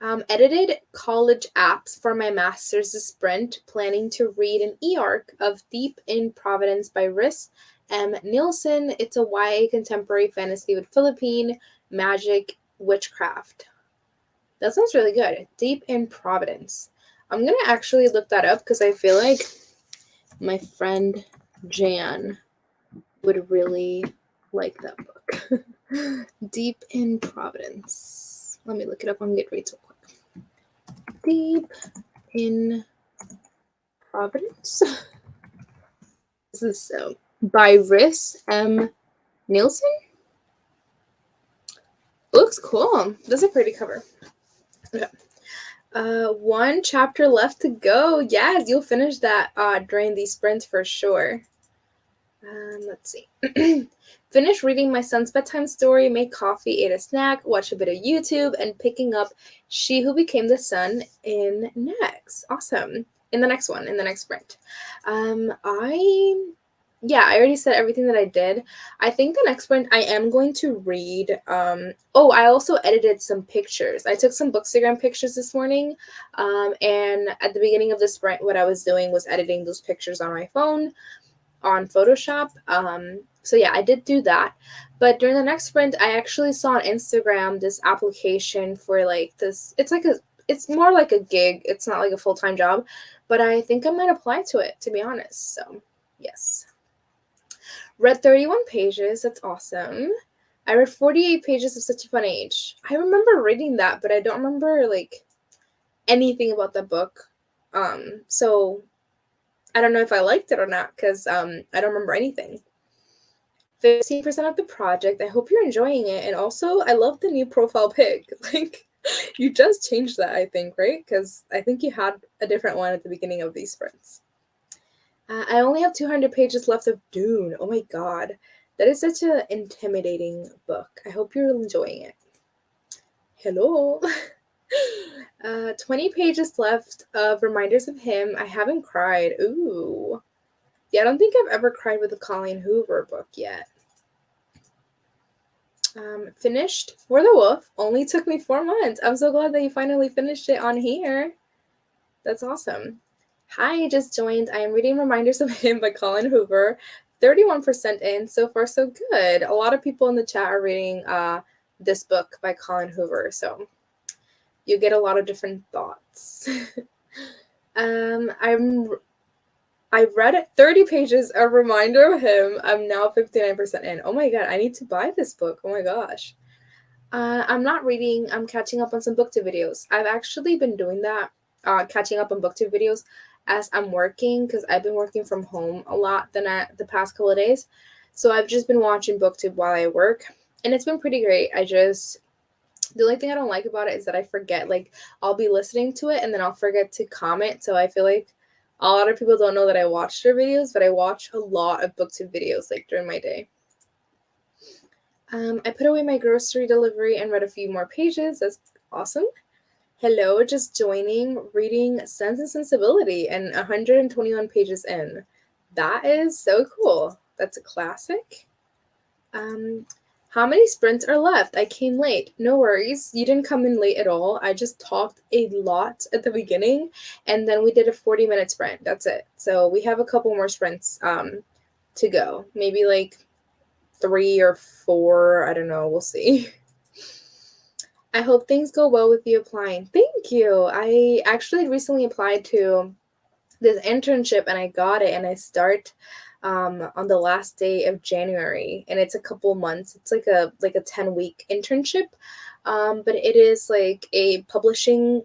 Edited college apps for my master's sprint, planning to read an e-arc of Deep in Providence by Rhys M. Nielsen. It's a YA contemporary fantasy with Philippine magic witchcraft. That sounds really good. Deep in Providence. I'm going to actually look that up because I feel like my friend Jan would really like that book. Deep in Providence. Let me look it up on Goodreads real quick. Deep in Providence. This is so by Rhys M. Nielsen. Looks cool. That's a pretty cover. Okay. 1 chapter left to go. Yes, you'll finish that during these sprints for sure. Let's see. Finish reading my son's bedtime story, make coffee, ate a snack, watch a bit of YouTube, and picking up She Who Became the Sun in next. Awesome. In the next sprint. I already said everything that I did. I think the next sprint I am going to read. I also edited some pictures. I took some Bookstagram pictures this morning. And at the beginning of the sprint, what I was doing was editing those pictures on my phone on Photoshop. So yeah, I did do that. But during the next sprint, I actually saw on Instagram this application for like this. It's more like a gig. It's not like a full-time job, but I think I might apply to it, to be honest. So yes. Read 31 pages. That's awesome. I read 48 pages of Such a Fun Age. I remember reading that, but I don't remember like anything about the book. So I don't know if I liked it or not because I don't remember anything. 15% of the project. I hope you're enjoying it. And also, I love the new profile pic. Like, you just changed that, I think, right? Because I think you had a different one at the beginning of these sprints. I only have 200 pages left of Dune. Oh my god. That is such an intimidating book. I hope you're enjoying it. Hello. 20 pages left of Reminders of Him. I haven't cried. Ooh. Yeah, I don't think I've ever cried with a Colleen Hoover book yet. Finished For the Wolf. Only took me 4 months. I'm so glad that you finally finished it on here. That's awesome. Hi, just joined. I am reading Reminders of Him by Colleen Hoover. 31% in. So far, so good. A lot of people in the chat are reading this book by Colleen Hoover. So you get a lot of different thoughts. I read 30 pages, A Reminder of Him. I'm now 59% in. Oh my god, I need to buy this book. Oh my gosh. I'm not reading. I'm catching up on some booktube videos. I've actually been doing that, catching up on booktube videos as I'm working because I've been working from home a lot the past couple of days. So I've just been watching booktube while I work, and it's been pretty great. The only thing I don't like about it is that I forget. Like, I'll be listening to it and then I'll forget to comment. So I feel like a lot of people don't know that I watch their videos, but I watch a lot of booktube videos like during my day. I put away my grocery delivery and read a few more pages. That's awesome. Hello, just joining, reading Sense and Sensibility and 121 pages in. That is so cool. That's a classic. How many sprints are left? I came late. No worries. You didn't come in late at all. I just talked a lot at the beginning, and then we did a 40-minute sprint. That's it. So we have a couple more sprints to go. Maybe like 3 or 4. I don't know. We'll see. I hope things go well with you applying. Thank you. I actually recently applied to this internship and I got it, and I start on the last day of January, and it's a couple months. It's like a 10-week internship, but it is like a publishing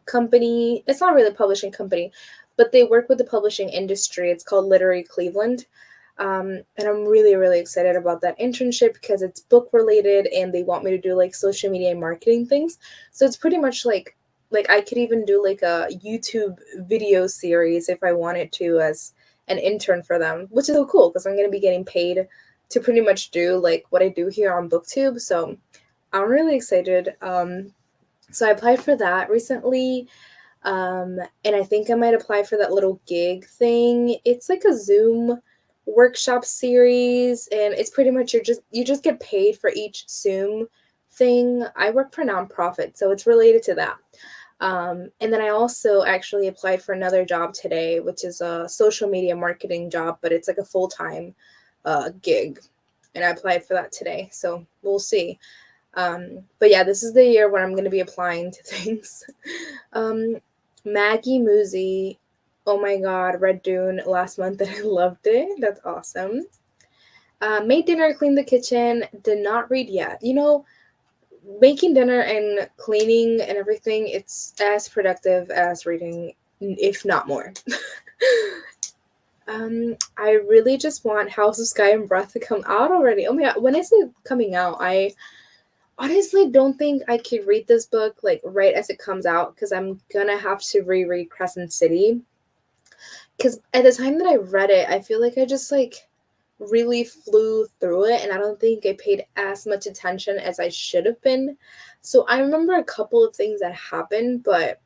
company. It's not really a publishing company, but they work with the publishing industry. It's called Literary Cleveland. And I'm really, really excited about that internship because it's book related and they want me to do like social media and marketing things. So it's pretty much like I could even do like a YouTube video series if I wanted to as an intern for them, which is so cool because I'm going to be getting paid to pretty much do like what I do here on BookTube. So I'm really excited. So I applied for that recently. And I think I might apply for that little gig thing. It's like a Zoom workshop series, and it's pretty much you just get paid for each Zoom thing. I work for a nonprofit, so it's related to that. And then I also actually applied for another job today, which is a social media marketing job, but it's like a full-time gig. And I applied for that today, so we'll see. But yeah, this is the year when I'm going to be applying to things. Maggie Muzi, oh my god, read Dune last month and I loved it. That's awesome. Made dinner, cleaned the kitchen, did not read yet. You know, making dinner and cleaning and everything, it's as productive as reading, if not more. I really just want House of Sky and Breath to come out already. Oh my god, when is it coming out? I honestly don't think I could read this book like right as it comes out because I'm gonna have to reread Crescent City. Because at the time that I read it, I feel like I just like really flew through it and I don't think I paid as much attention as I should have been. So I remember a couple of things that happened, but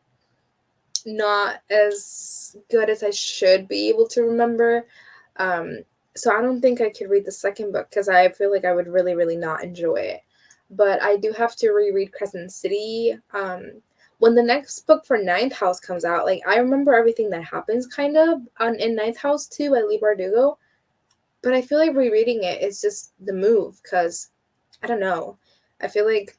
not as good as I should be able to remember. So I don't think I could read the second book because I feel like I would really, really not enjoy it. But I do have to reread Crescent City. When the next book for Ninth House comes out, like I remember everything that happens kind of in Ninth House too by Lee Bardugo. But I feel like rereading it is just the move because I don't know. I feel like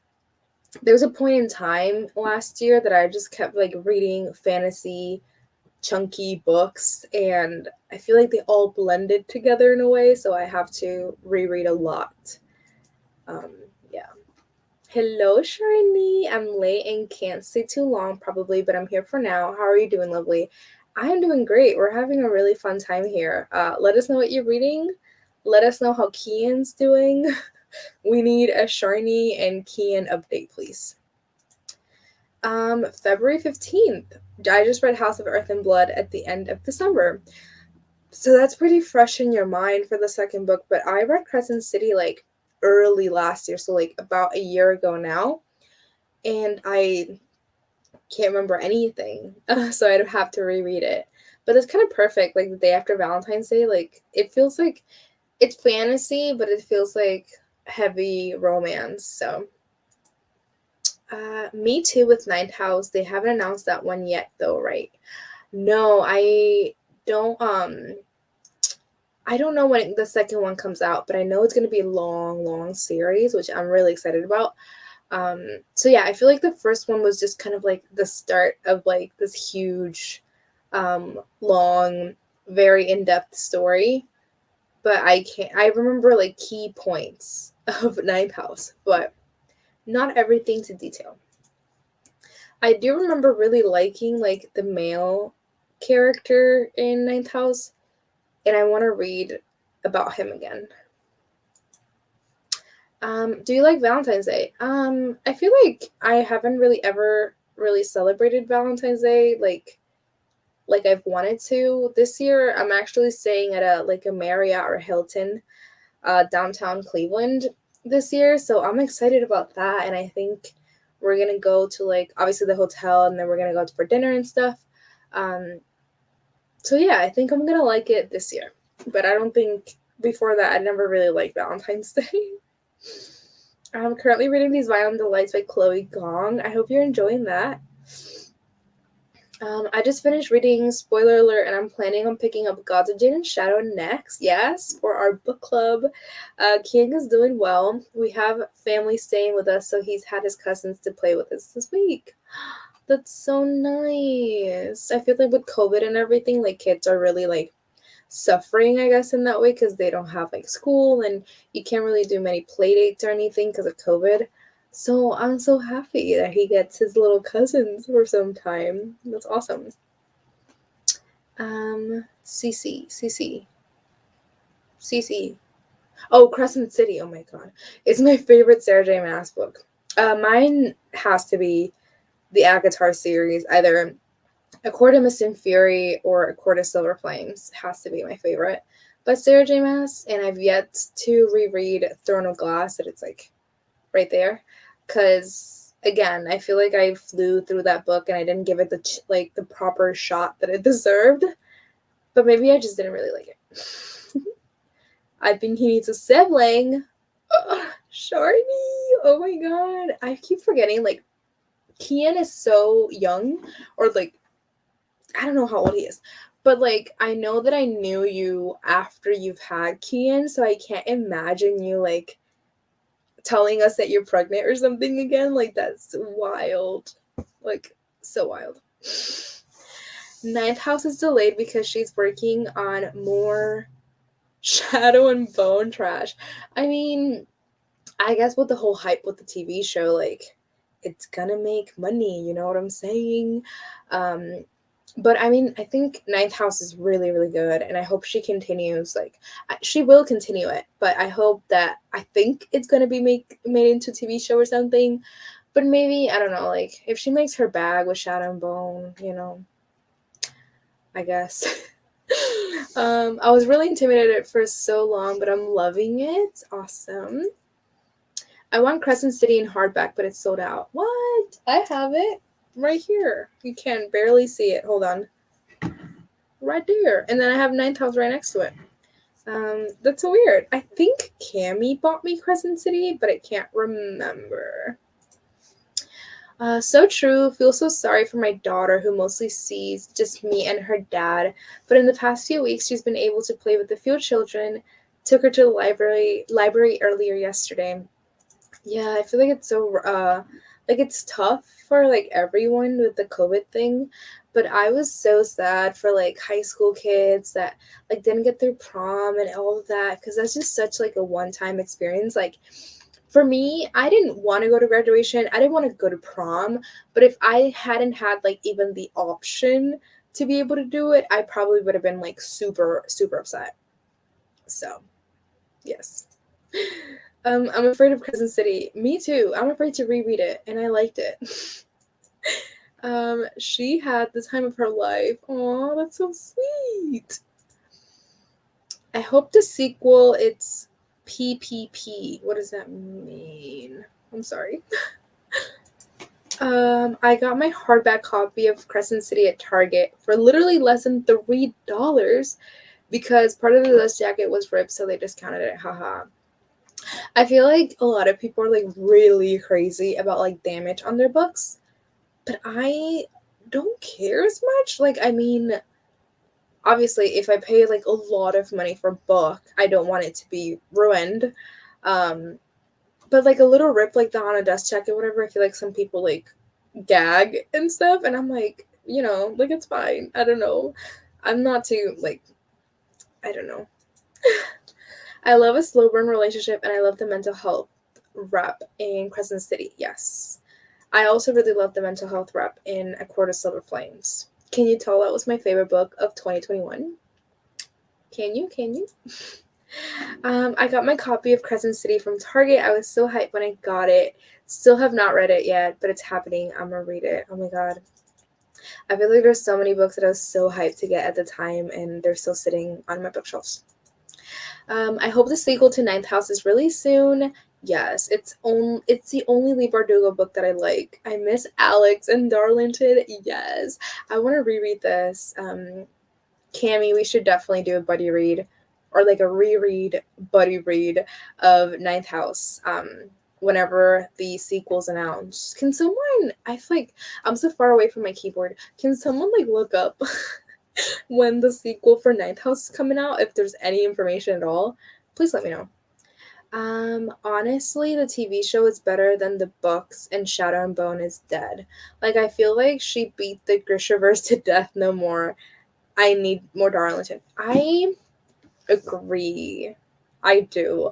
there was a point in time last year that I just kept like reading fantasy chunky books, and I feel like they all blended together in a way, so I have to reread a lot. Yeah. Hello, Shirley. I'm late and can't stay too long, probably, but I'm here for now. How are you doing, lovely? I'm doing great. We're having a really fun time here. Let us know what you're reading. Let us know how Kian's doing. We need a Sharni and Kian update, please. February 15th. I just read House of Earth and Blood at the end of December. So that's pretty fresh in your mind for the second book, but I read Crescent City like early last year, so like about a year ago now, and I can't remember anything, so I'd have to reread it. But it's kind of perfect, like the day after Valentine's Day. Like it feels like it's fantasy, but it feels like heavy romance. So, me too with Ninth House. They haven't announced that one yet, though, right? No, don't. I don't know when the second one comes out, but I know it's gonna be a long, long series, which I'm really excited about. So yeah, I feel like the first one was just kind of like the start of like this huge, long, very in-depth story. But I remember like key points of Ninth House, but not everything to detail. I do remember really liking like the male character in Ninth House, and I want to read about him again. Do you like Valentine's Day? I feel like I haven't really ever really celebrated Valentine's Day like I've wanted to. This year I'm actually staying at a Marriott or Hilton downtown Cleveland this year, so I'm excited about that, and I think we're gonna go to like obviously the hotel, and then we're gonna go for dinner and stuff. Um, so yeah, I think I'm gonna like it this year, but I don't think before that I never really liked Valentine's Day. I'm currently reading These Violent Delights by Chloe Gong. I hope you're enjoying that. I just finished reading, spoiler alert, and I'm planning on picking up Gods of Jane and Shadow next. Yes, for our book club. King is doing well. We have family staying with us, so he's had his cousins to play with us this week. That's so nice. I feel like with COVID and everything, like kids are really like suffering, I guess, in that way because they don't have like school and you can't really do many play dates or anything because of COVID. So I'm so happy that he gets his little cousins for some time. That's awesome. Cece. Oh, Crescent City. Oh my god. It's my favorite Sarah J. Maas book. Mine has to be the Agatar series, either A Court of Mist and Fury or A Court of Silver Flames has to be my favorite. But Sarah J. Maas, and I've yet to reread Throne of Glass, that it's like right there, because again, I feel like I flew through that book and I didn't give it the proper shot that it deserved. But maybe I just didn't really like it. I think he needs a sibling. Sharni. Oh my god. I keep forgetting, like, Kian is so young, or like, I don't know how old he is, but like, I know that I knew you after you've had Kian, so I can't imagine you like telling us that you're pregnant or something again. Like, that's wild. Like, so wild. Ninth House is delayed because she's working on more Shadow and Bone trash. I mean, I guess with the whole hype with the TV show, like, it's gonna make money, you know what I'm saying? Um, but I mean, I think Ninth House is really, really good, and I hope she continues. Like, she will continue it, but I hope that I think it's gonna be made into a TV show or something. But maybe I don't know. Like, if she makes her bag with Shadow and Bone, you know, I guess. I was really intimidated for so long, but I'm loving it. Awesome. I want Crescent City in hardback, but it's sold out. What? I have it right here. You can barely see it. Hold on. Right there. And then I have Ninth House right next to it. That's so weird. I think Cammy bought me Crescent City, but I can't remember. So true. Feel so sorry for my daughter who mostly sees just me and her dad. But in the past few weeks, she's been able to play with a few children. Took her to the library earlier yesterday. Yeah, I feel like it's so like it's tough for like everyone with the COVID thing, But I was so sad for like high school kids that like didn't get their prom and all of that, because that's just such like a one-time experience. Like for me, I didn't want to go to graduation. I didn't want to go to prom, but if I hadn't had like even the option to be able to do it, I probably would have been like super super upset. So, yes. I'm afraid of Crescent City. Me too. I'm afraid to reread it, and I liked it. She had the time of her life. Aw, that's so sweet. I hope the sequel it's PPP. What does that mean? I'm sorry. I got my hardback copy of Crescent City at Target for literally less than $3 because part of the dust jacket was ripped, so they discounted it. Haha. I feel like a lot of people are like really crazy about like damage on their books, but I don't care as much. Like, I mean, obviously, if I pay like a lot of money for a book, I don't want it to be ruined. Um, but like a little rip like that on a dust jacket, whatever, I feel like some people like gag and stuff, and I'm like, like it's fine. I don't know. I'm not too like, I don't know. I love a slow burn relationship, and I love the mental health rep in Crescent City. Yes. I also really love the mental health rep in A Court of Silver Flames. Can you tell that was my favorite book of 2021? Can you? Can you? I got my copy of Crescent City from Target. I was so hyped when I got it. Still have not read it yet, but it's happening. I'm gonna read it. Oh my god. I feel like there's so many books that I was so hyped to get at the time, and they're still sitting on my bookshelves. I hope the sequel to Ninth House is really soon. Yes, it's the only Lee Bardugo book that I like. I miss Alex and Darlington. Yes, I want to reread this. Cami, we should definitely do a buddy read, or like a reread buddy read of Ninth House. Whenever the sequel's announced, can someone? I feel like I'm so far away from my keyboard. Can someone like look up when the sequel for Ninth House is coming out, if there's any information at all? Please let me know. Honestly, the TV show is better than the books, and Shadow and Bone is dead. Like, I feel like she beat the Grishaverse to death no more. I need more Darlington. I agree. I do.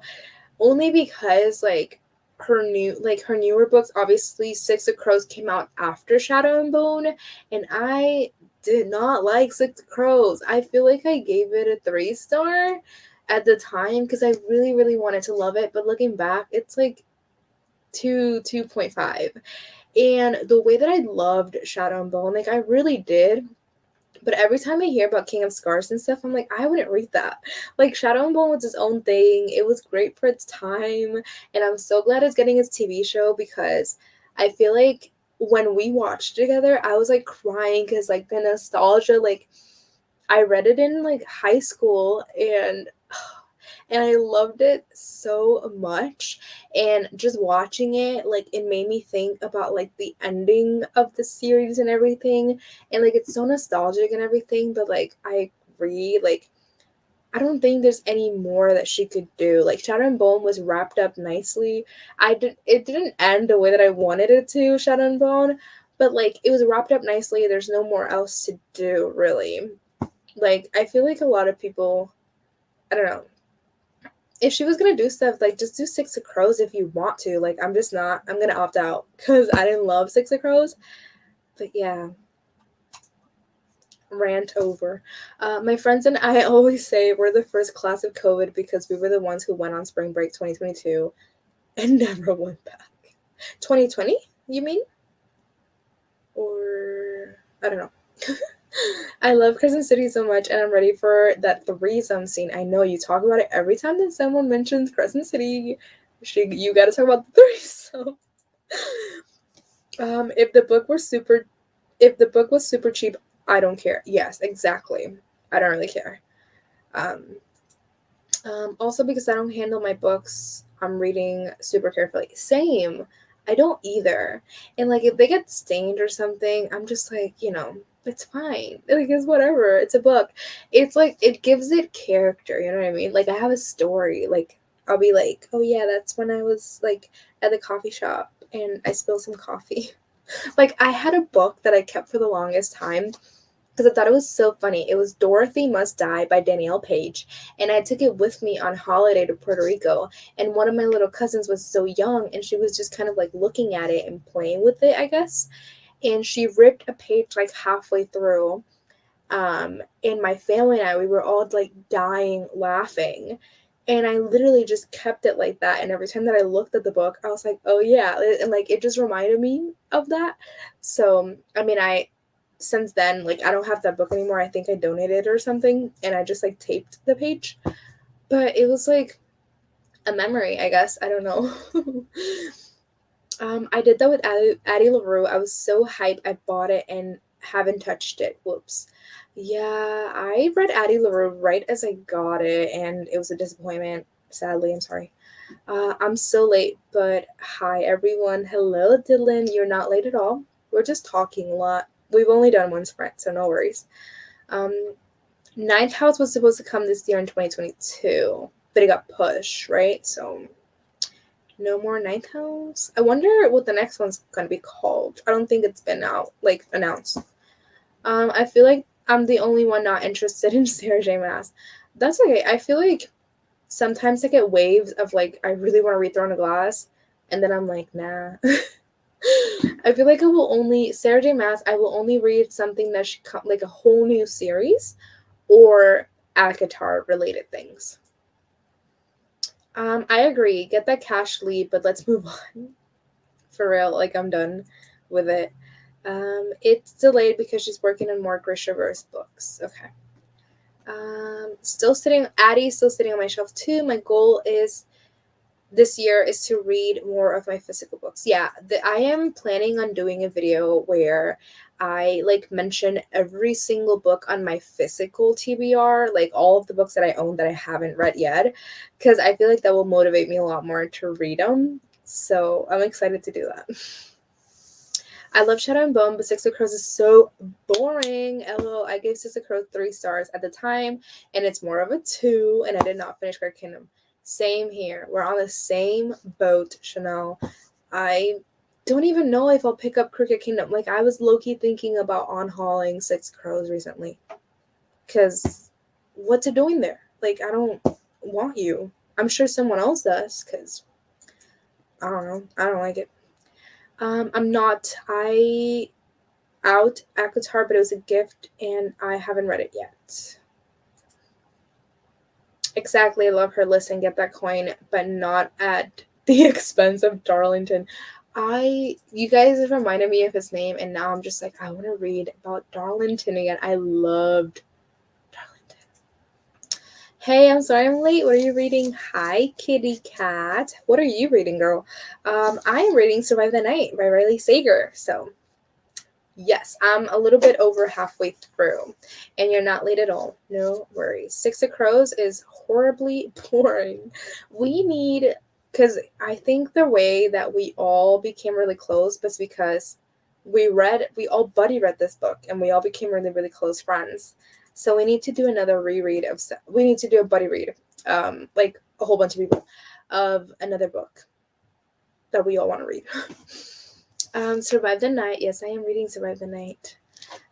Only because, like, her newer books, obviously Six of Crows came out after Shadow and Bone, and I did not like Six of Crows. I feel like I gave it a 3 star at the time because I really, really wanted to love it, but looking back, it's like 2.5. And the way that I loved Shadow and Bone, like I really did. But every time I hear about King of Scars and stuff, I'm like, I wouldn't read that. Like Shadow and Bone was its own thing. It was great for its time, and I'm so glad it's getting its TV show because I feel like when we watched together, I was like crying because like the nostalgia. Like I read it in like high school, and I loved it so much. And just watching it, like it made me think about like the ending of the series and everything. And like it's so nostalgic and everything, but like I agree, like I don't think there's any more that she could do. Like Shadow and Bone was wrapped up nicely. It didn't end the way that I wanted it to, Shadow and Bone, but like it was wrapped up nicely. There's no more else to do, really. Like I feel like a lot of people, I don't know, if she was gonna do stuff, like just do Six of Crows if you want to. Like I'm just not. I'm gonna opt out because I didn't love Six of Crows. But yeah, rant over. My friends and I always say we're the first class of COVID because we were the ones who went on spring break 2022 and never went back. 2020, you mean? Or I don't know. I love Crescent City so much, and I'm ready for that threesome scene. I know you talk about it every time that someone mentions Crescent City. You got to talk about the threesome. If the book were super, if the book was super cheap, I don't care. Yes, exactly. I don't really care. Um, Also because I don't handle my books, I'm reading super carefully. Same. I don't either. And like if they get stained or something, I'm just like, it's fine. Like it's whatever. It's a book. It's like it gives it character, you know what I mean? Like I have a story. Like I'll be like, oh yeah, that's when I was like at the coffee shop and I spilled some coffee. Like, I had a book that I kept for the longest time because I thought it was so funny. It was Dorothy Must Die by Danielle Page, and I took it with me on holiday to Puerto Rico. And one of my little cousins was so young, and she was just kind of like looking at it and playing with it, I guess. And she ripped a page like halfway through. And my family and I, we were all like dying laughing. And I literally just kept it like that. And every time that I looked at the book, I was like, oh yeah. And like it just reminded me of that. So, I mean, since then, like, I don't have that book anymore. I think I donated it or something. And I just like taped the page. But it was like a memory, I guess. I don't know. I did that with Addie LaRue. I was so hyped. I bought it and haven't touched it. Whoops. Yeah, I read Addie LaRue right as I got it, and it was a disappointment. Sadly, I'm sorry. I'm so late, but hi everyone. Hello, Dylan. You're not late at all. We're just talking a lot. We've only done one sprint, so no worries. Ninth House was supposed to come this year in 2022, but it got pushed, right? So no more Ninth House. I wonder what the next one's gonna be called. I don't think it's been out, like, announced. I feel like I'm the only one not interested in Sarah J. Maas. That's okay. I feel like sometimes I get waves of like I really want to read Throne of Glass, and then I'm like, nah. I feel like I will only Sarah J. Maas. I will only read something that should come like a whole new series, or ACOTAR related things. I agree. Get that cash lead, but let's move on. For real, like I'm done with it. It's delayed because she's working on more Grishaverse books. Okay. Addie's still sitting on my shelf too. My goal is this year is to read more of my physical books. Yeah, I am planning on doing a video where I like mention every single book on my physical TBR, like all of the books that I own that I haven't read yet, because I feel like that will motivate me a lot more to read them. So I'm excited to do that. I love Shadow and Bone, but Six of Crows is so boring. LOL, I gave Six of Crows 3 stars at the time, and it's more of a 2, and I did not finish Cricket Kingdom. Same here. We're on the same boat, Chanel. I don't even know if I'll pick up Cricket Kingdom. Like, I was low-key thinking about on-hauling Six Crows recently. Because what's it doing there? Like, I don't want you. I'm sure someone else does, because I don't know. I don't like it. I out ACOTAR, but it was a gift and I haven't read it yet. Exactly, love her. Listen, get that coin, but not at the expense of Darlington. You guys have reminded me of his name, and now I'm just like, I want to read about Darlington again. I loved Darlington. Hey, I'm sorry I'm late. What are you reading? Hi, kitty cat. What are you reading, girl? I am reading Survive the Night by Riley Sager. So yes, I'm a little bit over halfway through, and you're not late at all. No worries. Six of Crows is horribly boring. Because I think the way that we all became really close was because we all buddy read this book, and we all became really, really close friends. So we need to do another reread we need to do a buddy read, like a whole bunch of people, of another book that we all want to read. Survive the Night. Yes, I am reading Survive the Night.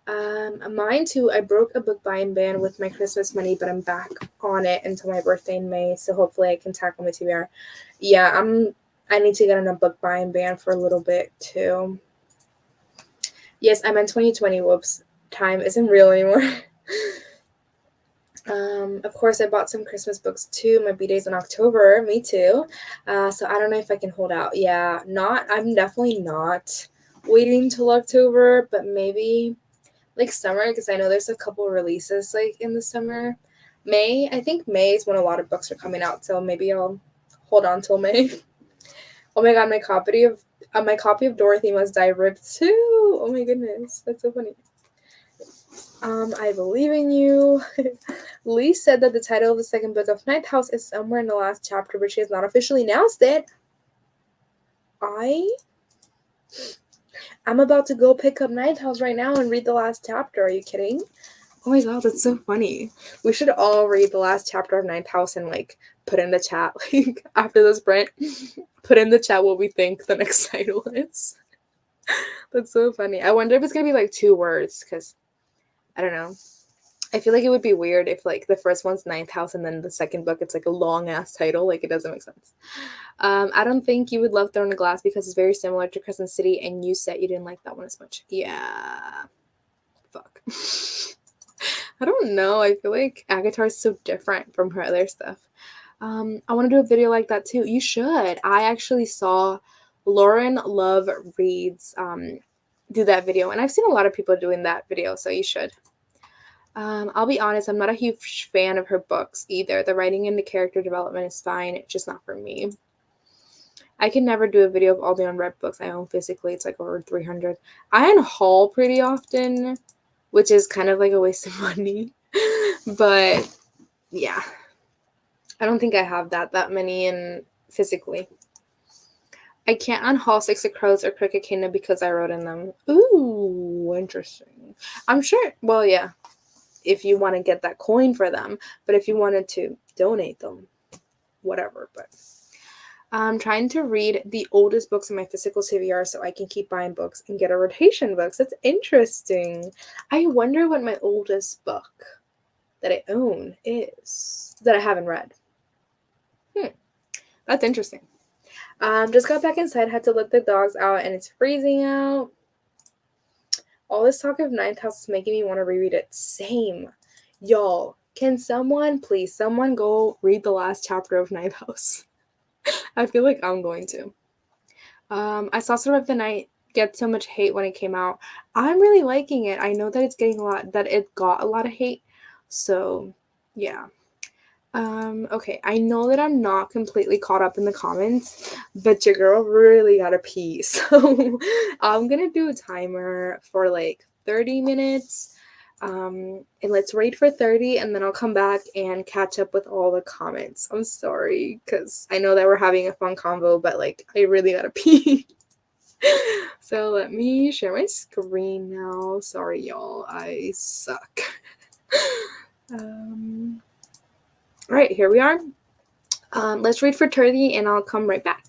Mine too. I broke a book buying ban with my Christmas money, but I'm back on it until my birthday in May. So hopefully I can tackle my TBR. Yeah, I need to get on a book buying ban for a little bit too. Yes, I'm in 2020. Whoops, time isn't real anymore. Of course, I bought some Christmas books too. My B-day's in October. Me too. So I don't know if I can hold out. Yeah, I'm definitely not waiting till October, but maybe like summer, because I know there's a couple releases like in the summer. I think May is when a lot of books are coming out, so maybe I'll hold on till May. Oh my god, my copy of Dorothy Must Die ripped too. Oh my goodness, that's so funny. I believe in you. Lee said that the title of the second book of Ninth House is somewhere in the last chapter, but she has not officially announced it. I'm about to go pick up Ninth House right now and read the last chapter. Are you kidding? Oh my god, that's so funny. We should all read the last chapter of Ninth House and like put in the chat, like after the sprint, put in the chat what we think the next title is. That's so funny. I wonder if it's gonna be like 2 words, because I don't know. I feel like it would be weird if like the first one's ninth house and then the second book it's like a long ass title. Like it doesn't make sense. I don't think you would love Throne of Glass because it's very similar to Crescent City, and you said you didn't like that one as much. Yeah, fuck. I don't know. I feel like Agatar is so different from her other stuff. I want to do a video like that too. You should. I actually saw Lauren Love Reads do that video, and I've seen a lot of people doing that video, so you should. I'll be honest, I'm not a huge fan of her books either. The writing and the character development is fine, it's just not for me. I can never do a video of all the unread books I own physically. It's like over 300. I unhaul pretty often, which is kind of like a waste of money. But yeah, I don't think I have that many in physically. I can't unhaul Six of Crows or Crooked Kingdom because I wrote in them. Ooh, interesting. I'm sure, well, yeah, if you want to get that coin for them, but if you wanted to donate them, whatever. But I'm trying to read the oldest books in my physical TBR so I can keep buying books and get a rotation books. That's interesting. I wonder what my oldest book that I own is that I haven't read. That's interesting. Just got back inside, had to let the dogs out, and it's freezing out. All this talk of Ninth House is making me want to reread it. Same. Y'all, can someone, please, someone go read the last chapter of Ninth House? I feel like I'm going to. I saw Sword of the Night get so much hate when it came out. I'm really liking it. I know that it got a lot of hate. So, yeah. Okay, I know that I'm not completely caught up in the comments, but your girl really gotta pee. So I'm gonna do a timer for like 30 minutes. And let's read for 30 and then I'll come back and catch up with all the comments. I'm sorry, because I know that we're having a fun convo, but like I really gotta pee. So let me share my screen now. Sorry, y'all. I suck. All right, here we are. Let's read for 30 and I'll come right back.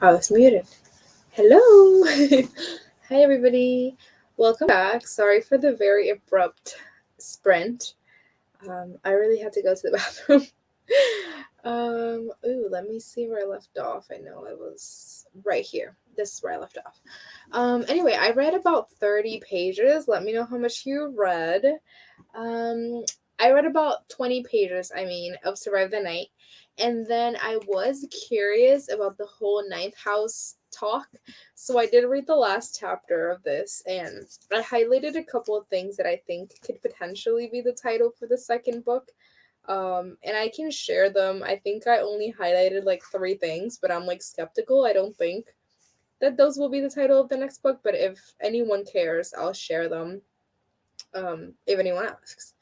I was muted. Hello! Hi, everybody. Welcome back. Sorry for the very abrupt sprint. I really had to go to the bathroom. Let me see where I left off. I know I was right here. This is where I left off. Anyway, I read about 30 pages. Let me know how much you read. I read about 20 pages, of Survive the Night. And then I was curious about the whole ninth house talk. So I did read the last chapter of this, and I highlighted a couple of things that I think could potentially be the title for the second book. And I can share them. I think I only highlighted like 3 things, but I'm like skeptical. I don't think that those will be the title of the next book, but if anyone cares, I'll share them. If anyone asks.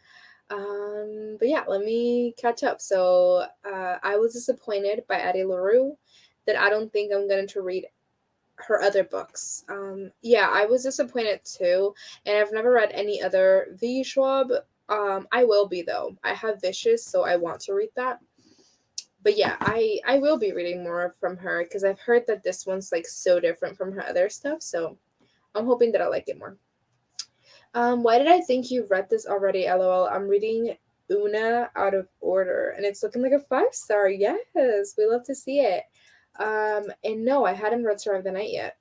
But yeah, let me catch up. So I was disappointed by Addie LaRue that I don't think I'm going to read her other books. Yeah, I was disappointed too, and I've never read any other V. Schwab. I will be though. I have Vicious, so I want to read that. But yeah, I will be reading more from her because I've heard that this one's like so different from her other stuff. So I'm hoping that I like it more. Why did I think you read this already? LOL. I'm reading Una Out of Order, and it's looking like a 5-star. Yes, we love to see it. And no, I hadn't read Survive the Night yet.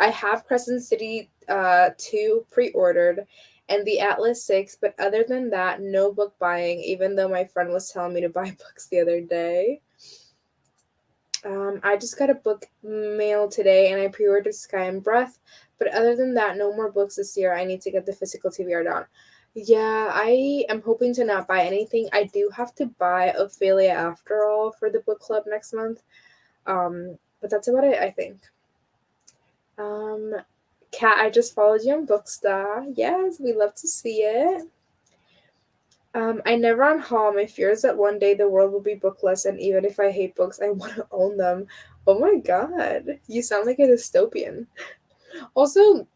I have Crescent City 2 pre-ordered and the Atlas 6, but other than that, no book buying, even though my friend was telling me to buy books the other day. I just got a book mail today and I pre-ordered Sky and Breath, but other than that, no more books this year. I need to get the physical TBR down. Yeah, I am hoping to not buy anything. I do have to buy Ophelia After All for the book club next month. But that's about it, I think. Kat, I just followed you on Booksta. Yes, we love to see it. I never on haul. My fear is that one day the world will be bookless, and even if I hate books, I want to own them. Oh my god, you sound like a dystopian. Also,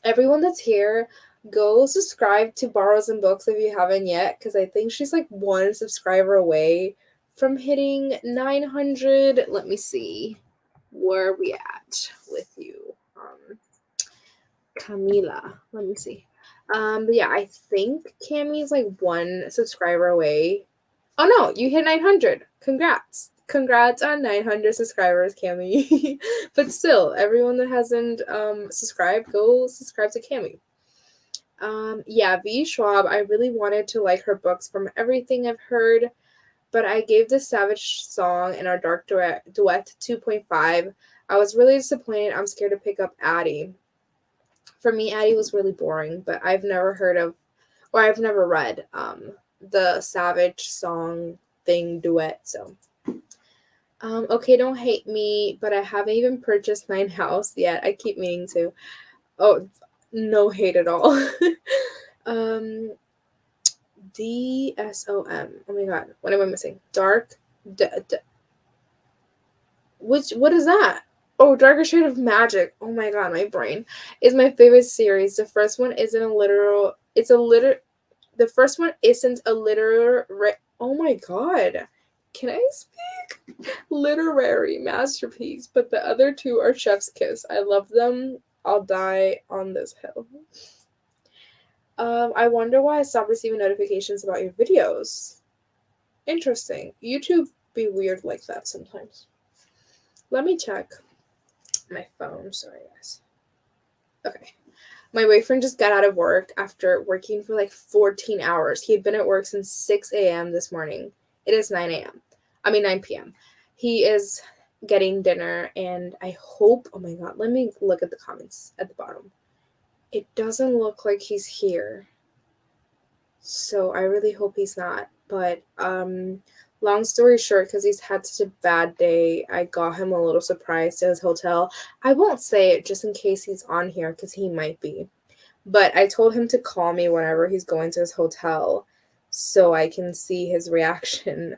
everyone that's here, go subscribe to Borrows and Books if you haven't yet, because I think she's like 1 subscriber away from hitting 900. Let me see where we at with you. Camila. Let me see. But yeah, I think Cammy's like 1 subscriber away. Oh no, you hit 900. Congrats. Congrats on 900 subscribers, Cammy. But still, everyone that hasn't subscribed, go subscribe to Cammy. Yeah, V. Schwab, I really wanted to like her books from everything I've heard, but I gave the Savage Song and Our Dark Duet 2.5. I was really disappointed. I'm scared to pick up Addie. For me, Addie was really boring, but I've never read the Savage Song thing duet, so. Okay, don't hate me, but I haven't even purchased Nine House yet. I keep meaning to. Oh, no hate at all. DSOM. Oh my god, what am I missing? What is that? Oh, Darker Shade of Magic. Oh my god, my brain is my favorite series. The first one isn't a literal. The first one isn't a literary. Oh my god, can I speak? Literary masterpiece, but the other 2 are chef's kiss. I love them. I'll die on this hill. I wonder why I stopped receiving notifications about your videos. Interesting. YouTube be weird like that sometimes. Let me check my phone. Sorry, guys. Okay. My boyfriend just got out of work after working for like 14 hours. He had been at work since 6 a.m. this morning. It is 9 a.m. 9 p.m. He is getting dinner, and I hope, oh my god, let me look at the comments at the bottom. It doesn't look like he's here. So I really hope he's not. But long story short, because he's had such a bad day, I got him a little surprise to his hotel. I won't say it just in case he's on here, because he might be. But I told him to call me whenever he's going to his hotel so I can see his reaction.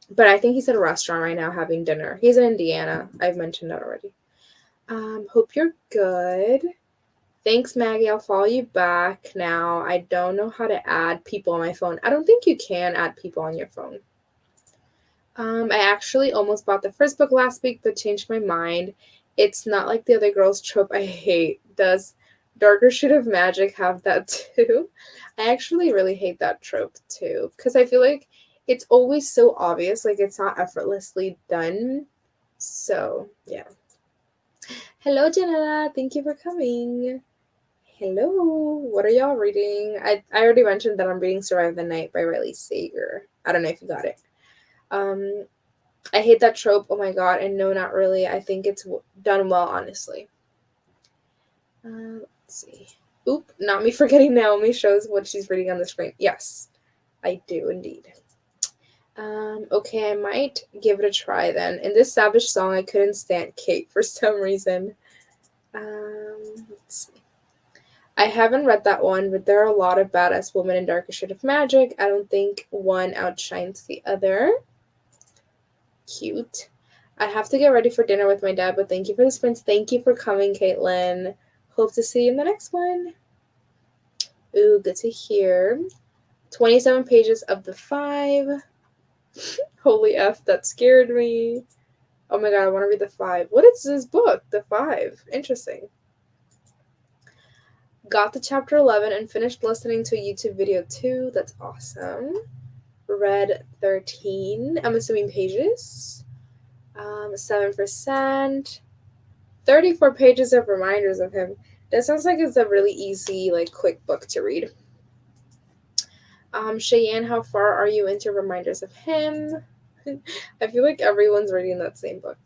But I think he's at a restaurant right now having dinner. He's in Indiana. I've mentioned that already. Hope you're good. Thanks, Maggie. I'll follow you back now. I don't know how to add people on my phone. I don't think you can add people on your phone. I actually almost bought the first book last week, but changed my mind. It's not like the other girls trope I hate. Does Darker Shade of Magic have that too? I actually really hate that trope too, because I feel like it's always so obvious, like it's not effortlessly done. So, yeah. Hello, Janella. Thank you for coming. Hello. What are y'all reading? I already mentioned that I'm reading Survive the Night by Riley Sager. I don't know if you got it. I hate that trope. Oh my god. And no, not really. I think it's done well, honestly. Let's see. Oop, not me forgetting Naomi shows what she's reading on the screen. Yes, I do indeed. Okay, I might give it a try then. In this Savage song, I couldn't stand Kate for some reason. Let's see. I haven't read that one, but there are a lot of badass women in Darker Shade of Magic. I don't think one outshines the other. Cute. I have to get ready for dinner with my dad, but thank you for the sprints. Thank you for coming, Caitlin. Hope to see you in the next one. Ooh, good to hear. 27 pages of the 5. Holy F, that scared me. Oh my god, I want to read the 5. What is this book? The 5. Interesting. Got to chapter 11 and finished listening to a YouTube video too. That's awesome. Read 13, I'm assuming pages. 7%. 34 pages of reminders of him. That sounds like it's a really easy, like, quick book to read. Cheyenne, how far are you into reminders of him? I feel like everyone's reading that same book.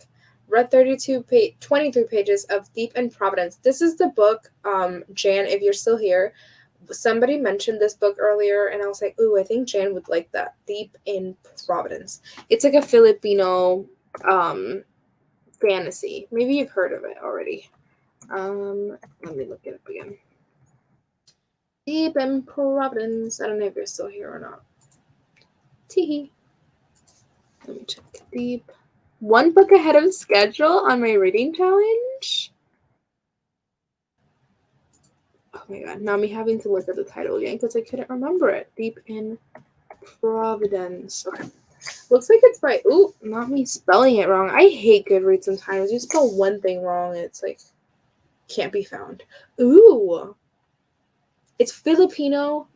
Read 23 pages of Deep in Providence. This is the book, Jan, if you're still here, somebody mentioned this book earlier, and I was like, ooh, I think Jan would like that. Deep in Providence. It's like a Filipino fantasy. Maybe you've heard of it already. Let me look it up again. Deep in Providence. I don't know if you're still here or not. Teehee. Let me check. Deep. One book ahead of schedule on my reading challenge. Oh my god, now me having to look at the title again because I couldn't remember it. Deep in Providence. Okay. Looks like it's by, ooh, not me spelling it wrong. I hate Goodreads sometimes. You spell one thing wrong and it's like, can't be found. Ooh. It's Filipino,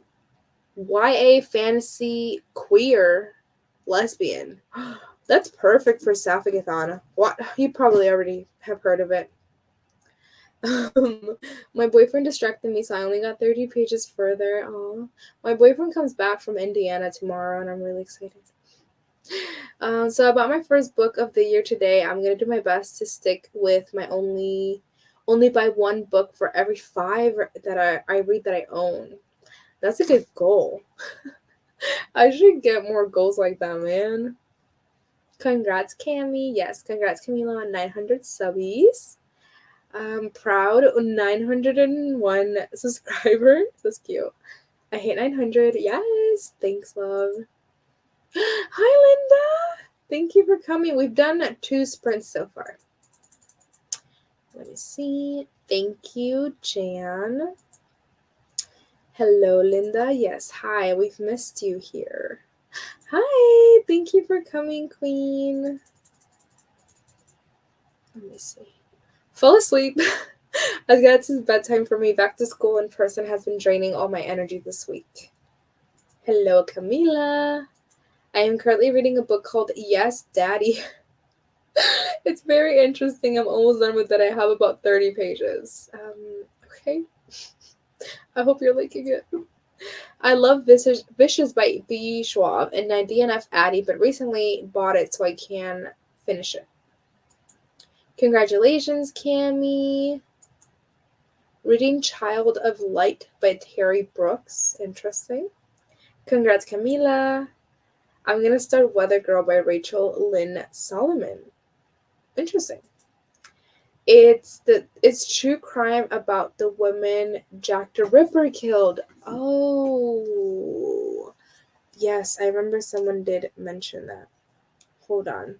YA, fantasy, queer, lesbian. That's perfect for Sapphic-a-thon. What? You probably already have heard of it. My boyfriend distracted me, so I only got 30 pages further. Aww. My boyfriend comes back from Indiana tomorrow, and I'm really excited. So about my first book of the year today, I'm gonna do my best to stick with my only buy one book for every 5 that I read that I own. That's a good goal. I should get more goals like that, man. Congrats, Cami. Yes, congrats, Camila, on 900 subbies. I'm proud 901 subscribers. That's cute. I hate 900. Yes. Thanks, love. Hi, Linda. Thank you for coming. We've done 2 sprints so far. Let me see. Thank you, Jan. Hello, Linda. Yes. Hi. We've missed you here. Hi. Thank you for coming, Queen. Let me see. Fall asleep. I guess it's bedtime for me. Back to school in person has been draining all my energy this week. Hello, Camila. I am currently reading a book called Yes, Daddy. It's very interesting. I'm almost done with it. I have about 30 pages. Okay. I hope you're liking it. I love Vicious by B. Schwab, and I DNF Addie, but recently bought it so I can finish it. Congratulations, Cami. Reading Child of Light by Terry Brooks. Interesting. Congrats, Camila. I'm going to start Weather Girl by Rachel Lynn Solomon. Interesting. It's true crime about the woman Jack the Ripper killed. Oh. Yes, I remember someone did mention that. Hold on.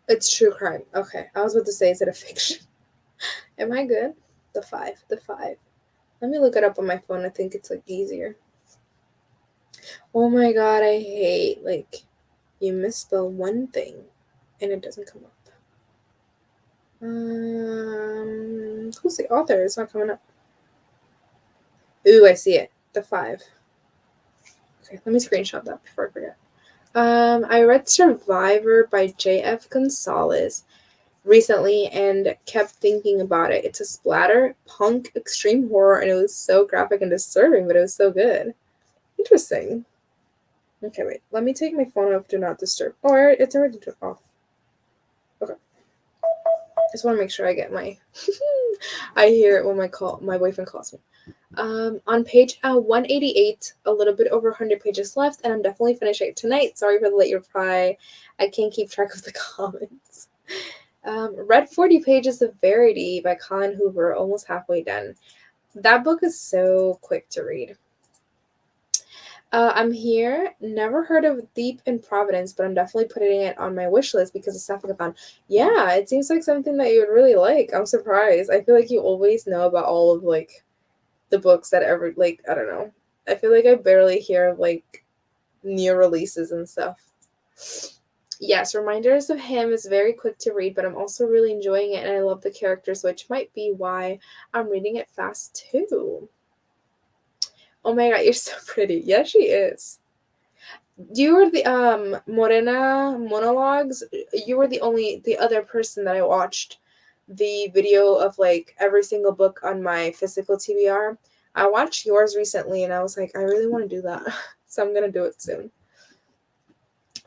It's true crime. Okay. I was about to say, is it a fiction? Am I good? The 5. Let me look it up on my phone. I think it's like easier. Oh my god, I hate you misspell one thing and it doesn't come up. Who's the author? It's not coming up. Ooh, I see it. The 5. Okay, let me screenshot that before I forget. I read Survivor by J.F. Gonzalez recently and kept thinking about it. It's a splatter, punk, extreme horror, and it was so graphic and disturbing, but it was so good. Interesting. Okay, wait. Let me take my phone off Do Not Disturb. Oh, it's already off. Okay. Just want to make sure I get my... I hear it when my boyfriend calls me. On page 188, a little bit over 100 pages left, and I'm definitely finishing it tonight. Sorry for the late reply. I can't keep track of the comments. Read 40 pages of Verity by Colin Hoover, almost halfway done. That book is so quick to read. I'm here. Never heard of Deep in Providence, but I'm definitely putting it on my wish list because of Sapphicathon. Yeah, it seems like something that you would really like. I'm surprised. I feel like you always know about all of, like, the books that ever, like, I don't know. I feel like I barely hear of, like, new releases and stuff. Yes, Reminders of Him is very quick to read, but I'm also really enjoying it, and I love the characters, which might be why I'm reading it fast, too. Oh my god, you're so pretty. Yeah, she is. You were the Morena monologues. You were the other person that I watched the video of, like, every single book on my physical TBR. I watched yours recently and I was like, I really want to do that. So I'm gonna do it soon.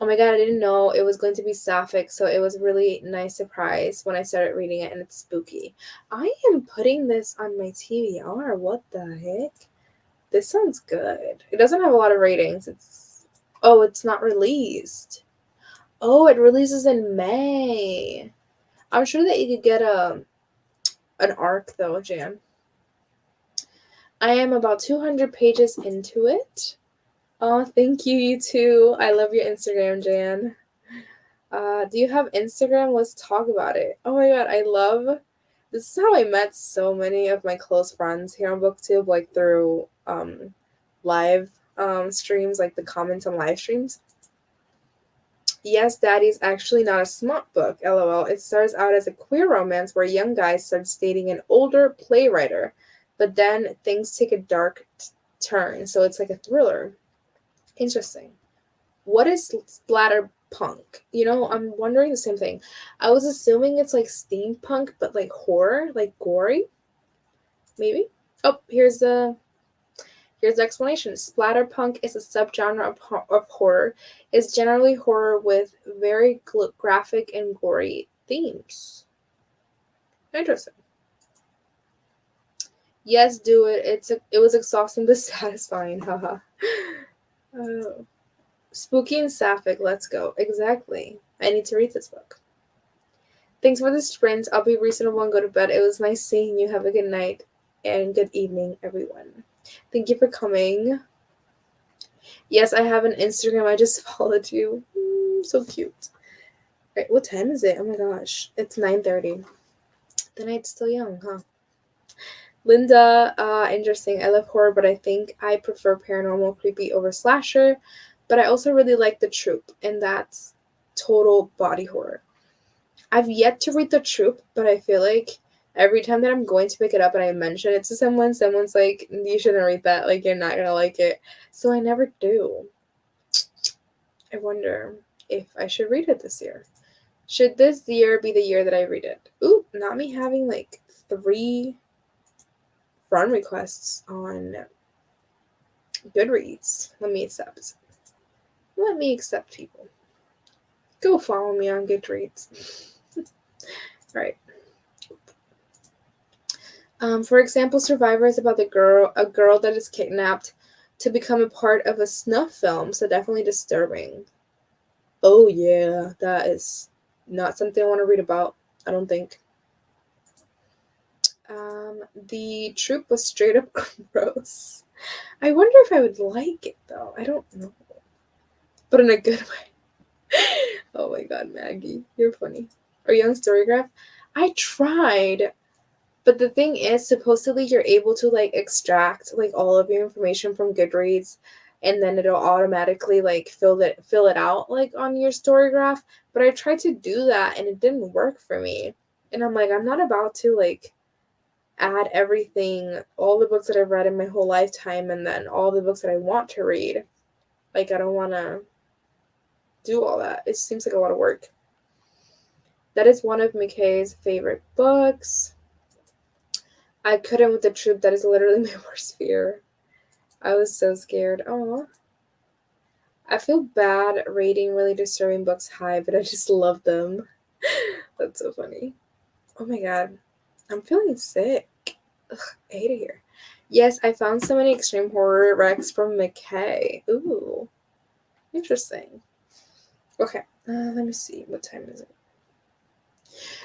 Oh my god, I didn't know it was going to be sapphic, so it was a really nice surprise when I started reading it, and it's spooky. I am putting this on my TBR. What the heck? This sounds good. It doesn't have a lot of ratings. It's not released. Oh, it releases in May. I'm sure that you could get an arc though, Jan. I am about 200 pages into it. Oh, thank you, you too. I love your Instagram, Jan. Do you have Instagram? Let's talk about it. Oh my god, this is how I met so many of my close friends here on BookTube, like through live streams, like the comments on live streams. Yes, Daddy's actually not a smut book, lol. It starts out as a queer romance where a young guy starts dating an older playwright, but then things take a dark turn, so it's like a thriller. Interesting. What is splatterpunk? I'm wondering the same thing. I was assuming it's like steampunk, but like horror, like gory, maybe. Oh, here's the explanation. Splatterpunk is a subgenre of horror. It's generally horror with very graphic and gory themes. Interesting. Yes, do it. It was exhausting but satisfying. Haha. Oh. Spooky and sapphic. Let's go. Exactly. I need to read this book. Thanks for the sprint. I'll be reasonable and go to bed. It was nice seeing you. Have a good night and good evening, everyone. Thank you for coming. Yes, I have an Instagram. I just followed you. So cute. Right, what time is it? Oh my gosh. It's 9:30. The night's still young, huh? Linda, interesting. I love horror, but I think I prefer paranormal creepy over slasher. But I also really like The Troop, and that's total body horror. I've yet to read The Troop, but I feel like every time that I'm going to pick it up and I mention it to someone's like, you shouldn't read that. Like, you're not going to like it. So I never do. I wonder if I should read it this year. Should this year be the year that I read it? Ooh, not me having like 3 friend requests on Goodreads. Let me accept people. Go follow me on Goodreads. Right. For example, Survivor is about a girl that is kidnapped to become a part of a snuff film, so definitely disturbing. Oh yeah, that is not something I want to read about, I don't think. The Troop was straight up gross. I wonder if I would like it though. I don't know. But in a good way. Oh my god, Maggie. You're funny. Or Young Storygraph. I tried, but the thing is, supposedly you're able to like extract like all of your information from Goodreads, and then it'll automatically like fill it out like on your story graph. But I tried to do that and it didn't work for me. And I'm like, I'm not about to like add everything, all the books that I've read in my whole lifetime, and then all the books that I want to read. Like, I don't want to do all that. It seems like a lot of work. That is one of McKay's favorite books. I couldn't with the truth. That is literally my worst fear. I was so scared. Oh, I feel bad rating really disturbing books high, but I just love them. That's so funny. Oh my god. I'm feeling sick. Ugh, I hate it here. Yes, I found so many extreme horror recs from McKay. Ooh, interesting. Okay, let me see. What time is it?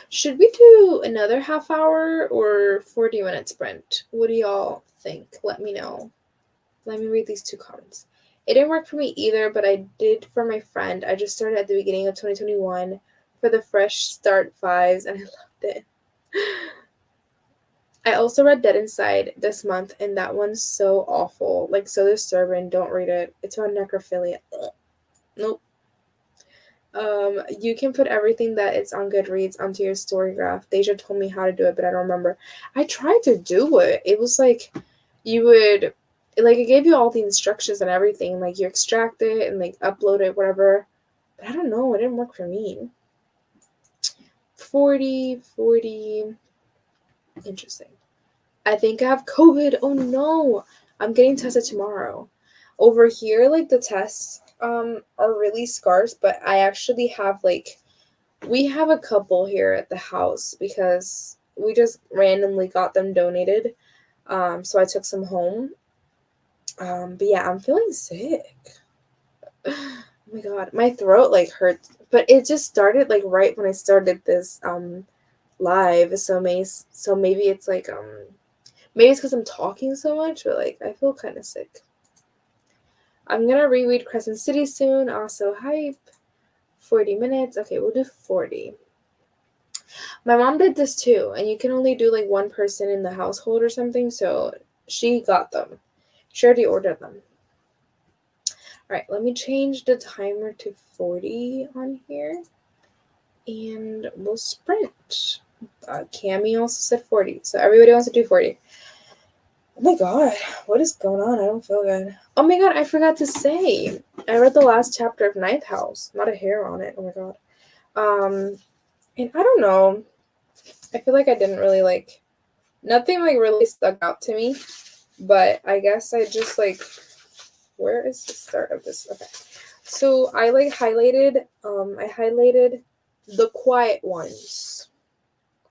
Should we do another half hour or 40-minute sprint? What do y'all think? Let me know. Let me read these 2 comments. It didn't work for me either, but I did for my friend. I just started at the beginning of 2021 for the Fresh Start 5s, and I loved it. I also read Dead Inside this month, and that one's so awful. Like, so disturbing. Don't read it. It's about necrophilia. Ugh. Nope. You can put everything that it's on Goodreads onto your story graph. Deja told me how to do it, but I don't remember. I tried to do it. It was like, you would, like, it gave you all the instructions and everything. Like, you extract it and, like, upload it, whatever. But I don't know. It didn't work for me. 40. Interesting. I think I have COVID. Oh no. I'm getting tested tomorrow. Over here, like the tests are really scarce, but I actually have like we have a couple here at the house because we just randomly got them donated. So I took some home. But yeah, I'm feeling sick. Oh my god, my throat like hurts, but it just started like right when I started this live. So maybe it's like maybe it's because I'm talking so much, but like I feel kind of sick. I'm gonna reread Crescent City soon. Also hype. 40 minutes. Okay, we'll do 40. My mom did this too, and you can only do like one person in the household or something, so she got them. She already ordered them. Alright, let me change the timer to 40 on here. And we'll sprint. Cammy also said 40, so everybody wants to do 40. Oh my god, what is going on? I don't feel good. Oh my god, I forgot to say. I read the last chapter of Ninth House. Not a hair on it. Oh my god. And I don't know. I feel like I didn't really like nothing like really stuck out to me. But I guess I just like where is the start of this? Okay. So I like highlighted The Quiet Ones.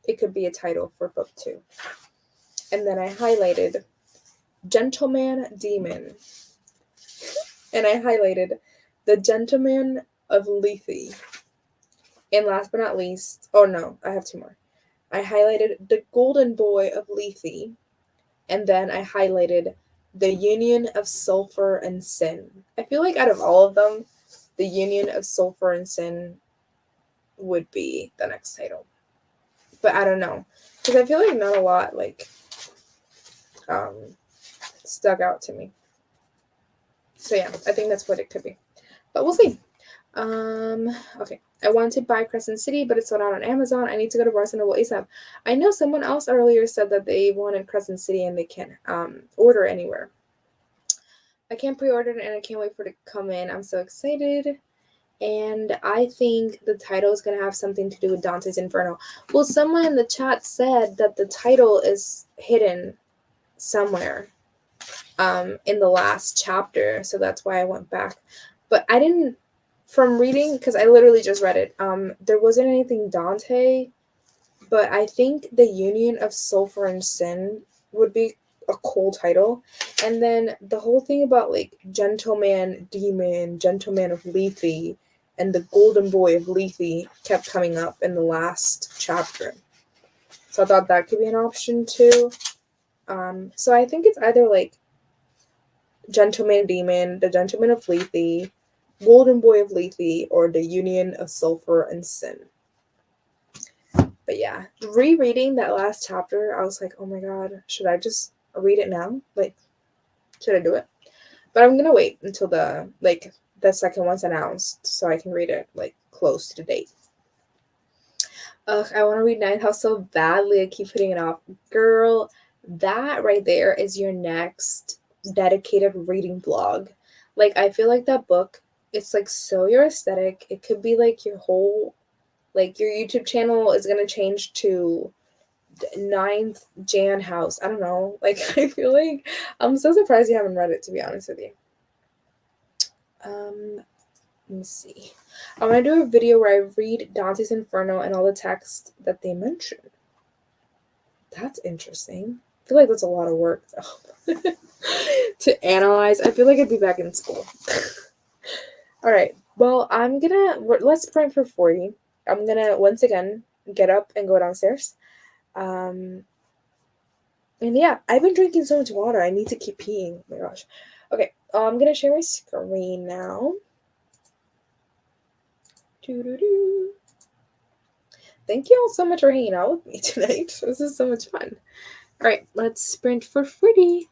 It could be a title for book 2. And then I highlighted Gentleman Demon. And I highlighted The Gentleman of Lethe. And last but not least, oh no, I have 2 more. I highlighted The Golden Boy of Lethe. And then I highlighted The Union of Sulfur and Sin. I feel like out of all of them, The Union of Sulfur and Sin would be the next title. But I don't know. Because I feel like not a lot, like, stuck out to me. So yeah, I think that's what it could be. But we'll see. Okay. I wanted to buy Crescent City, but it's sold out on Amazon. I need to go to Barnes & Noble ASAP. I know someone else earlier said that they wanted Crescent City and they can't order anywhere. I can't pre-order it and I can't wait for it to come in. I'm so excited. And I think the title is going to have something to do with Dante's Inferno. Well, someone in the chat said that the title is hidden somewhere in the last chapter. So that's why I went back. But I didn't, from reading, because I literally just read it, there wasn't anything Dante. But I think The Union of Sulfur and Sin would be a cool title. And then the whole thing about like Gentleman Demon, Gentleman of Lethe, and the Golden Boy of Lethe kept coming up in the last chapter. So I thought that could be an option too. So I think it's either like Gentleman Demon, the Gentleman of Lethe, Golden Boy of Lethe, or the Union of Sulfur and Sin. But yeah, rereading that last chapter, I was like, oh my god, should I just read it now? Like, should I do it? But I'm gonna wait until the second one's announced so I can read it like close to the date. Ugh, I want to read Ninth House so badly. I keep putting it off. Girl, that right there is your next dedicated reading blog. Like, I feel like that book, it's like so your aesthetic. It could be like your whole, like, your YouTube channel is gonna change to Ninth Jan House. I don't know. Like, I feel like I'm so surprised you haven't read it, to be honest with you. Let me see. I'm gonna do a video where I read Dante's Inferno and all the text that they mention. That's interesting. I feel like that's a lot of work though. To analyze. I feel like I'd be back in school. All right. Well, let's print for 40. I'm gonna once again get up and go downstairs. And yeah, I've been drinking so much water. I need to keep peeing. Oh my gosh. Okay. I'm gonna share my screen now. Doo-doo-doo. Thank you all so much for hanging out with me tonight. This is so much fun. All right, let's sprint for Freddy.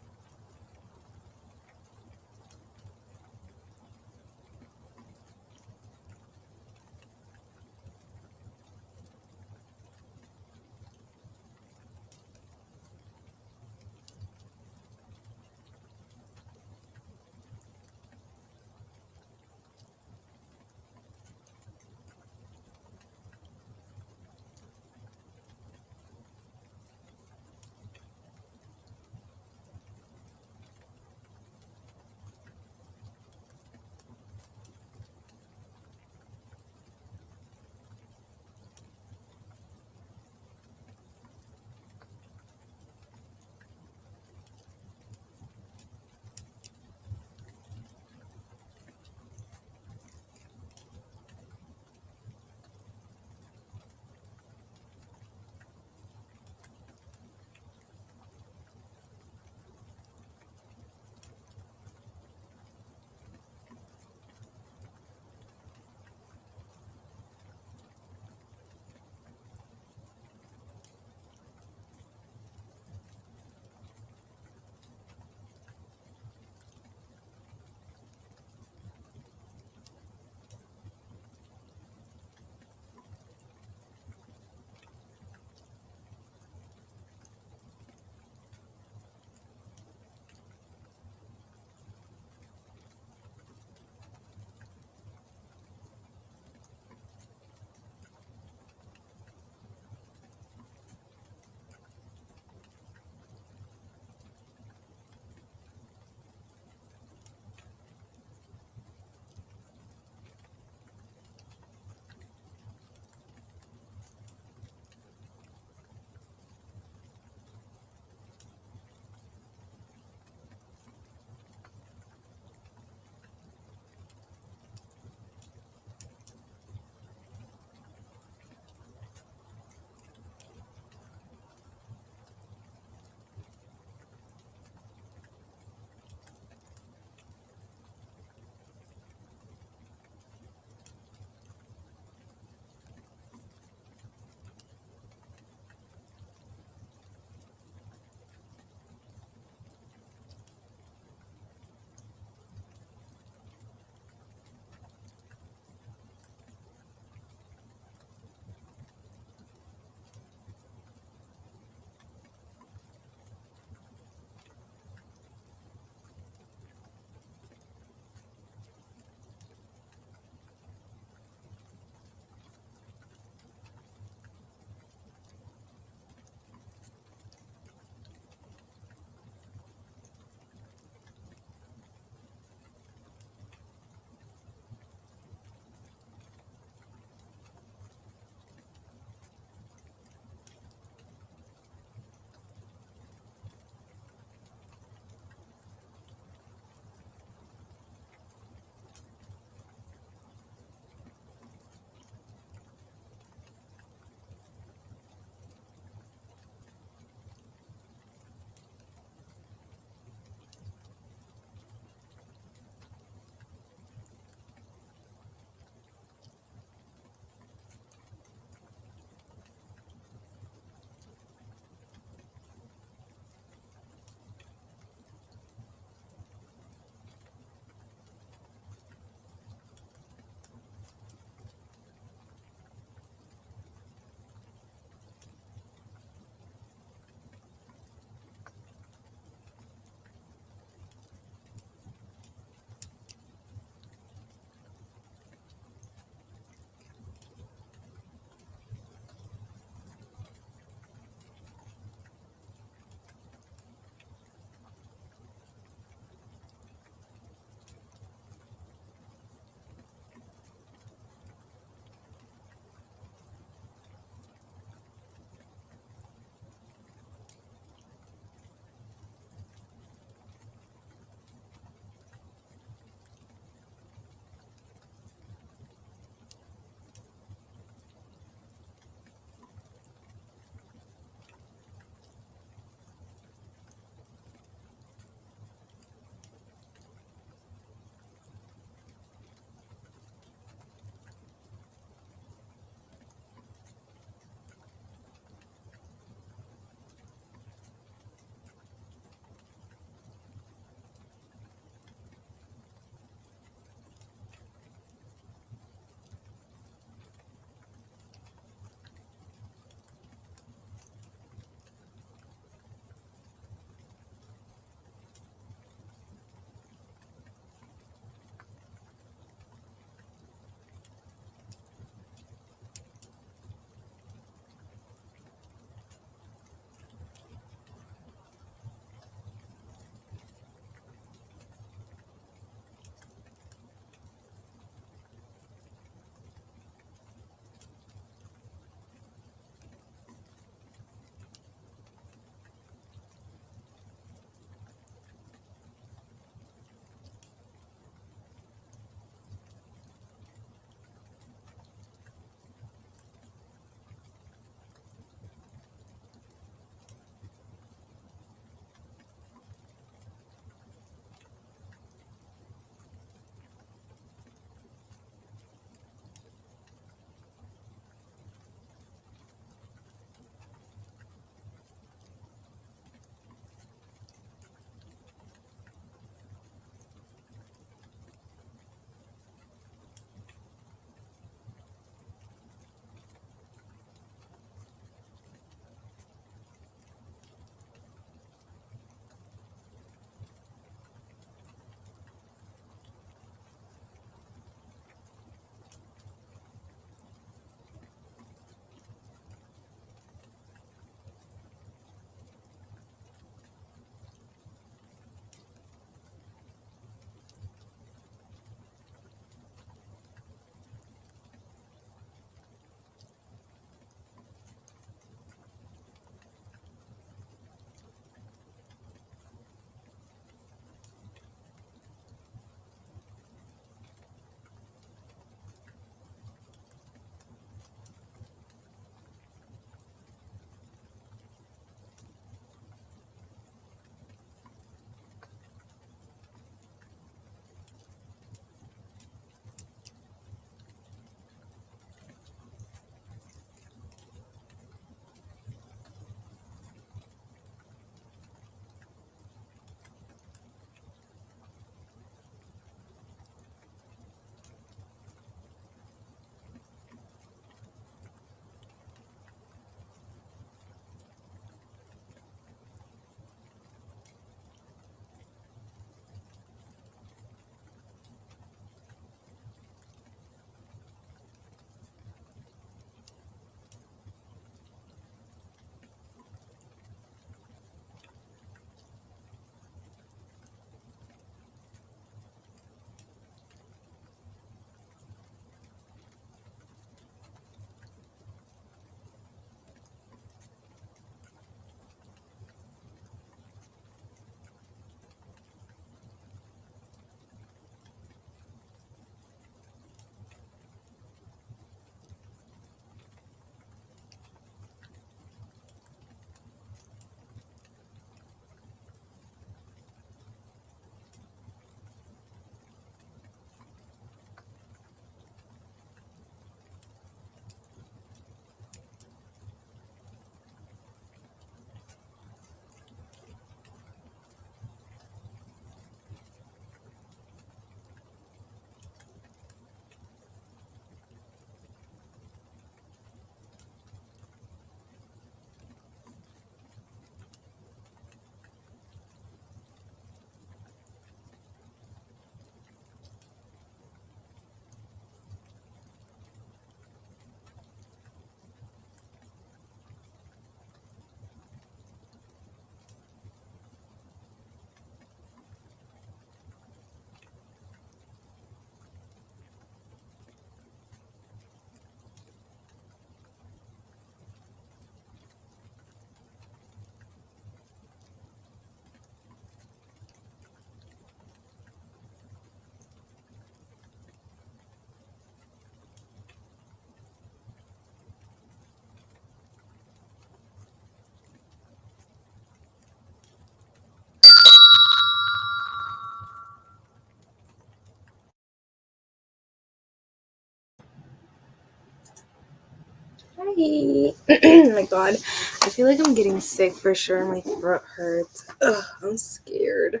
Hi. Oh my god. I feel like I'm getting sick for sure. My throat hurts. Ugh, I'm scared.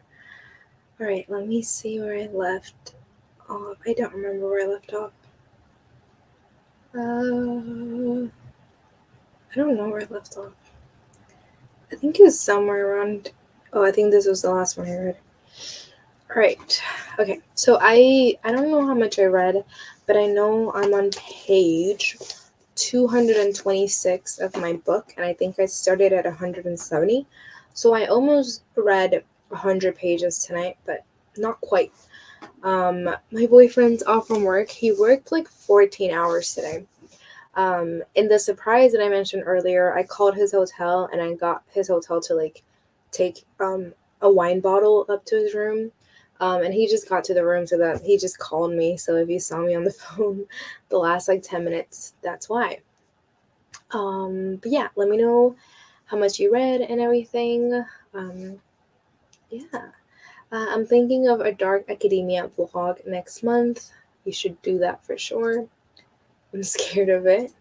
Alright, let me see where I left off. I don't remember where I left off. I don't know where I left off. I think it was somewhere around. Oh, I think this was the last one I read. Alright. Okay. So I don't know how much I read, but I know I'm on page 226 of my book, and I think I started at 170. So I almost read 100 pages tonight, but not quite. My boyfriend's off from work. He worked like 14 hours today. In the surprise that I mentioned earlier, I called his hotel and I got his hotel to like take a wine bottle up to his room. And he just got to the room so that he just called me. So if you saw me on the phone the last like 10 minutes, that's why. But yeah, let me know how much you read and everything. Yeah. I'm thinking of a dark academia vlog next month. You should do that for sure. I'm scared of it.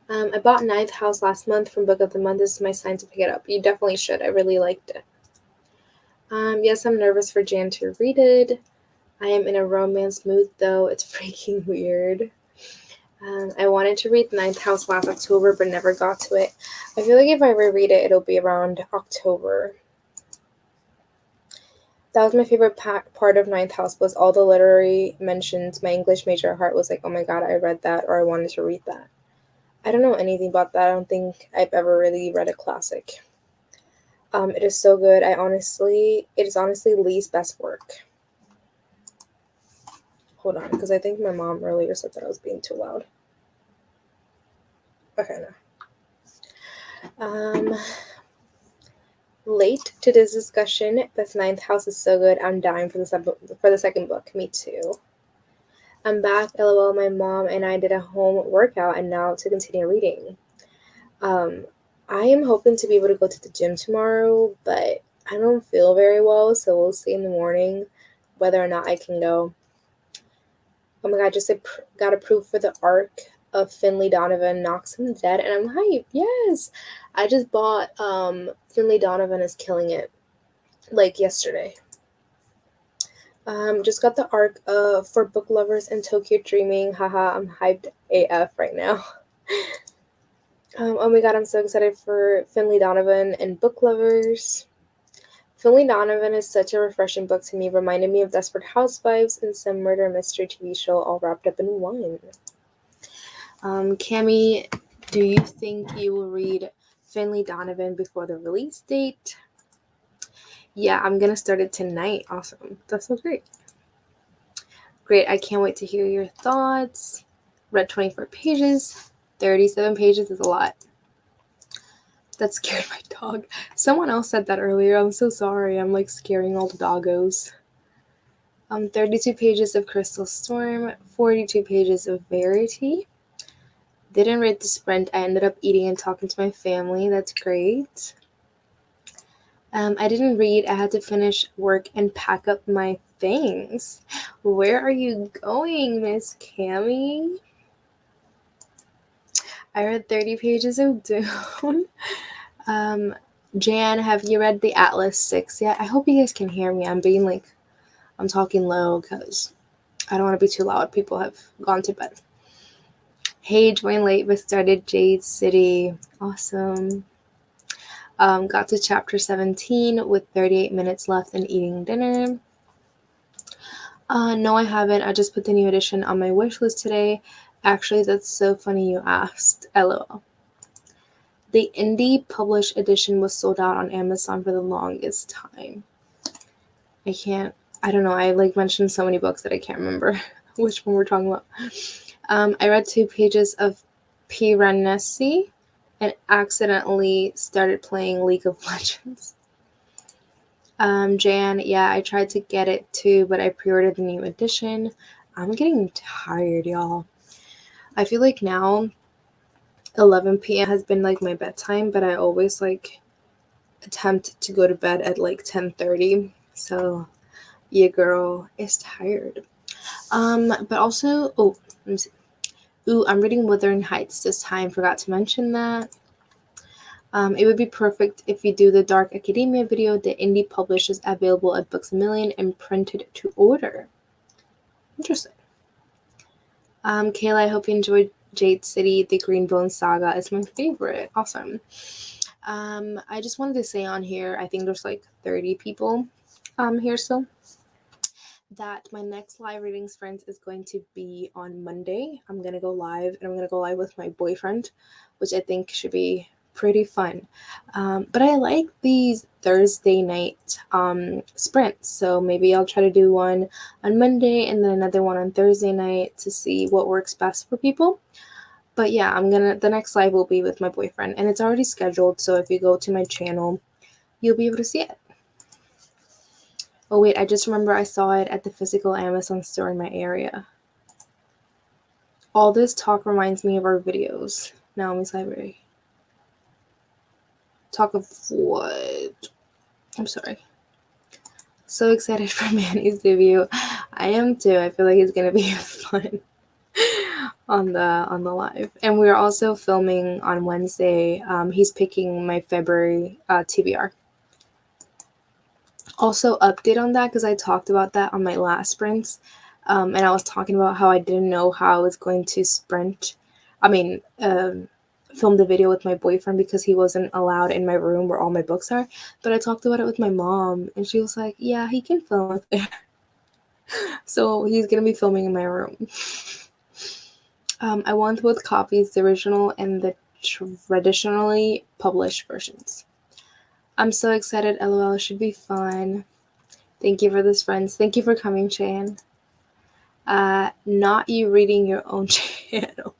I bought Ninth House last month from Book of the Month. This is my sign to pick it up. You definitely should. I really liked it. Yes, I'm nervous for Jan to read it. I am in a romance mood, though. It's freaking weird. I wanted to read Ninth House last October, but never got to it. I feel like if I reread it, it'll be around October. That was my favorite part of Ninth House, was all the literary mentions. My English major at heart was like, oh my god, I read that, or I wanted to read that. I don't know anything about that. I don't think I've ever really read a classic. It is so good. It is honestly Lee's best work. Hold on, because I think my mom earlier said that I was being too loud. Okay, no. Late to this discussion, but Ninth House is so good. I'm dying for the second book. Me too. I'm back. LOL. My mom and I did a home workout, and now to continue reading. I am hoping to be able to go to the gym tomorrow, but I don't feel very well, so we'll see in the morning whether or not I can go. Oh my god, just got approved for the arc of Finley Donovan knocks him dead, and I'm hyped. Yes, I just bought Finley Donovan is killing it, like yesterday. Just got the arc for book lovers and Tokyo Dreaming. Haha, I'm hyped AF right now. Oh my god, I'm so excited for Finley Donovan and book lovers. Finley Donovan is such a refreshing book to me, reminded me of Desperate Housewives and some murder mystery TV show all wrapped up in one. Cami, do you think you will read Finley Donovan before the release date? Yeah, I'm gonna start it tonight. Awesome. That's so great. Great, I can't wait to hear your thoughts. Read 24 pages. 37 pages is a lot. That scared my dog. Someone else said that earlier. I'm so sorry. I'm like scaring all the doggos. 32 pages of Crystal Storm, 42 pages of Verity. Didn't read the sprint. I ended up eating and talking to my family. That's great. I didn't read. I had to finish work and pack up my things. Where are you going, Miss Cami? I read 30 pages of Dune. Jan, have you read the Atlas 6 yet? I hope you guys can hear me. I'm talking low because I don't want to be too loud. People have gone to bed. Hey, joined late but started Jade City. Awesome. Got to chapter 17 with 38 minutes left and eating dinner. No, I haven't. I just put the new edition on my wish list today. Actually, that's so funny you asked. LOL. The indie published edition was sold out on Amazon for the longest time. I don't know. I mentioned so many books that I can't remember which one we're talking about. I read 2 pages of Piranesi and accidentally started playing League of Legends. Jan, yeah, I tried to get it too, but I pre-ordered the new edition. I'm getting tired, y'all. I feel like now 11 p.m. has been my bedtime, but I always attempt to go to bed at 10:30. So your girl is tired. But also, let me see. Ooh, I'm reading Wuthering Heights this time. Forgot to mention that. It would be perfect if you do the Dark Academia video. The indie publish is available at Books A Million and printed to order. Interesting. Kayla, I hope you enjoyed Jade City. The Greenbone Saga is my favorite. Awesome. I just wanted to say on here, I think there's like 30 people here still, that my next live readings, friends, is going to be on Monday. I'm going to go live, and I'm going to go live with my boyfriend, which I think should be pretty fun. But I like these Thursday night sprints, so maybe I'll try to do one on Monday and then another one on Thursday night to see what works best for people. But yeah, the next live will be with my boyfriend, and it's already scheduled, so if you go to my channel, you'll be able to see it. Oh wait, I just remember I saw it at the physical Amazon store in my area. All this talk reminds me of our videos. Naomi's Library. Talk of what? I'm sorry. So excited for Manny's debut. I am too. I feel like it's gonna be fun on the live. And we're also filming on Wednesday. He's picking my February TBR. Also, update on that because I talked about that on my last sprints. And I was talking about how I didn't know how I was going to film the video with my boyfriend because he wasn't allowed in my room where all my books are. But I talked about it with my mom, and she was like, yeah, he can film up there. So he's going to be filming in my room. I want both copies, the original and the traditionally published versions. I'm so excited. LOL, it should be fun. Thank you for this, friends. Thank you for coming, Chan. Not you reading your own channel.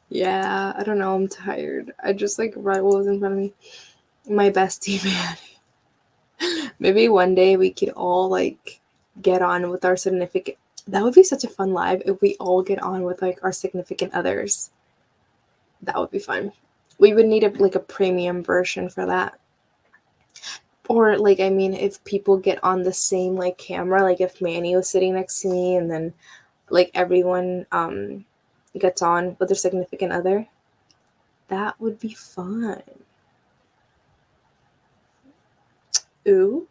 Yeah, I don't know. I'm tired. I just read what was in front of me. My bestie, man. Maybe one day we could all get on with our significant. That would be such a fun live if we all get on with our significant others. That would be fun. We would need a premium version for that. Or if people get on the same camera, if Manny was sitting next to me and then everyone gets on with their significant other, that would be fun. Ooh,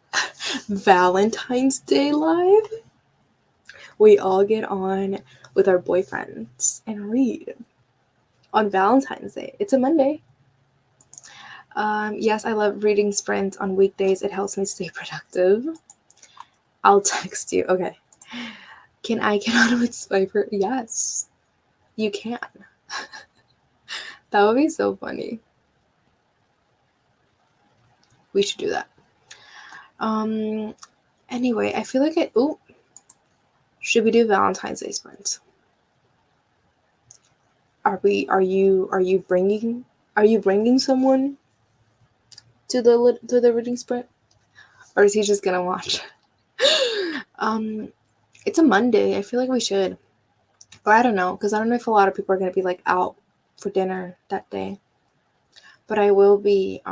Valentine's Day live. We all get on with our boyfriends and read on Valentine's Day. It's a Monday. Yes, I love reading sprints on weekdays. It helps me stay productive. I'll text you. Okay. Can I get on with Swiper? Yes, you can. That would be so funny. We should do that. Anyway, I feel like should we do Valentine's Day sprints? Are you bringing someone to the reading sprint, or is he just gonna watch? It's a Monday. I feel like we should, or I don't know, because I don't know if a lot of people are gonna be out for dinner that day. But I will be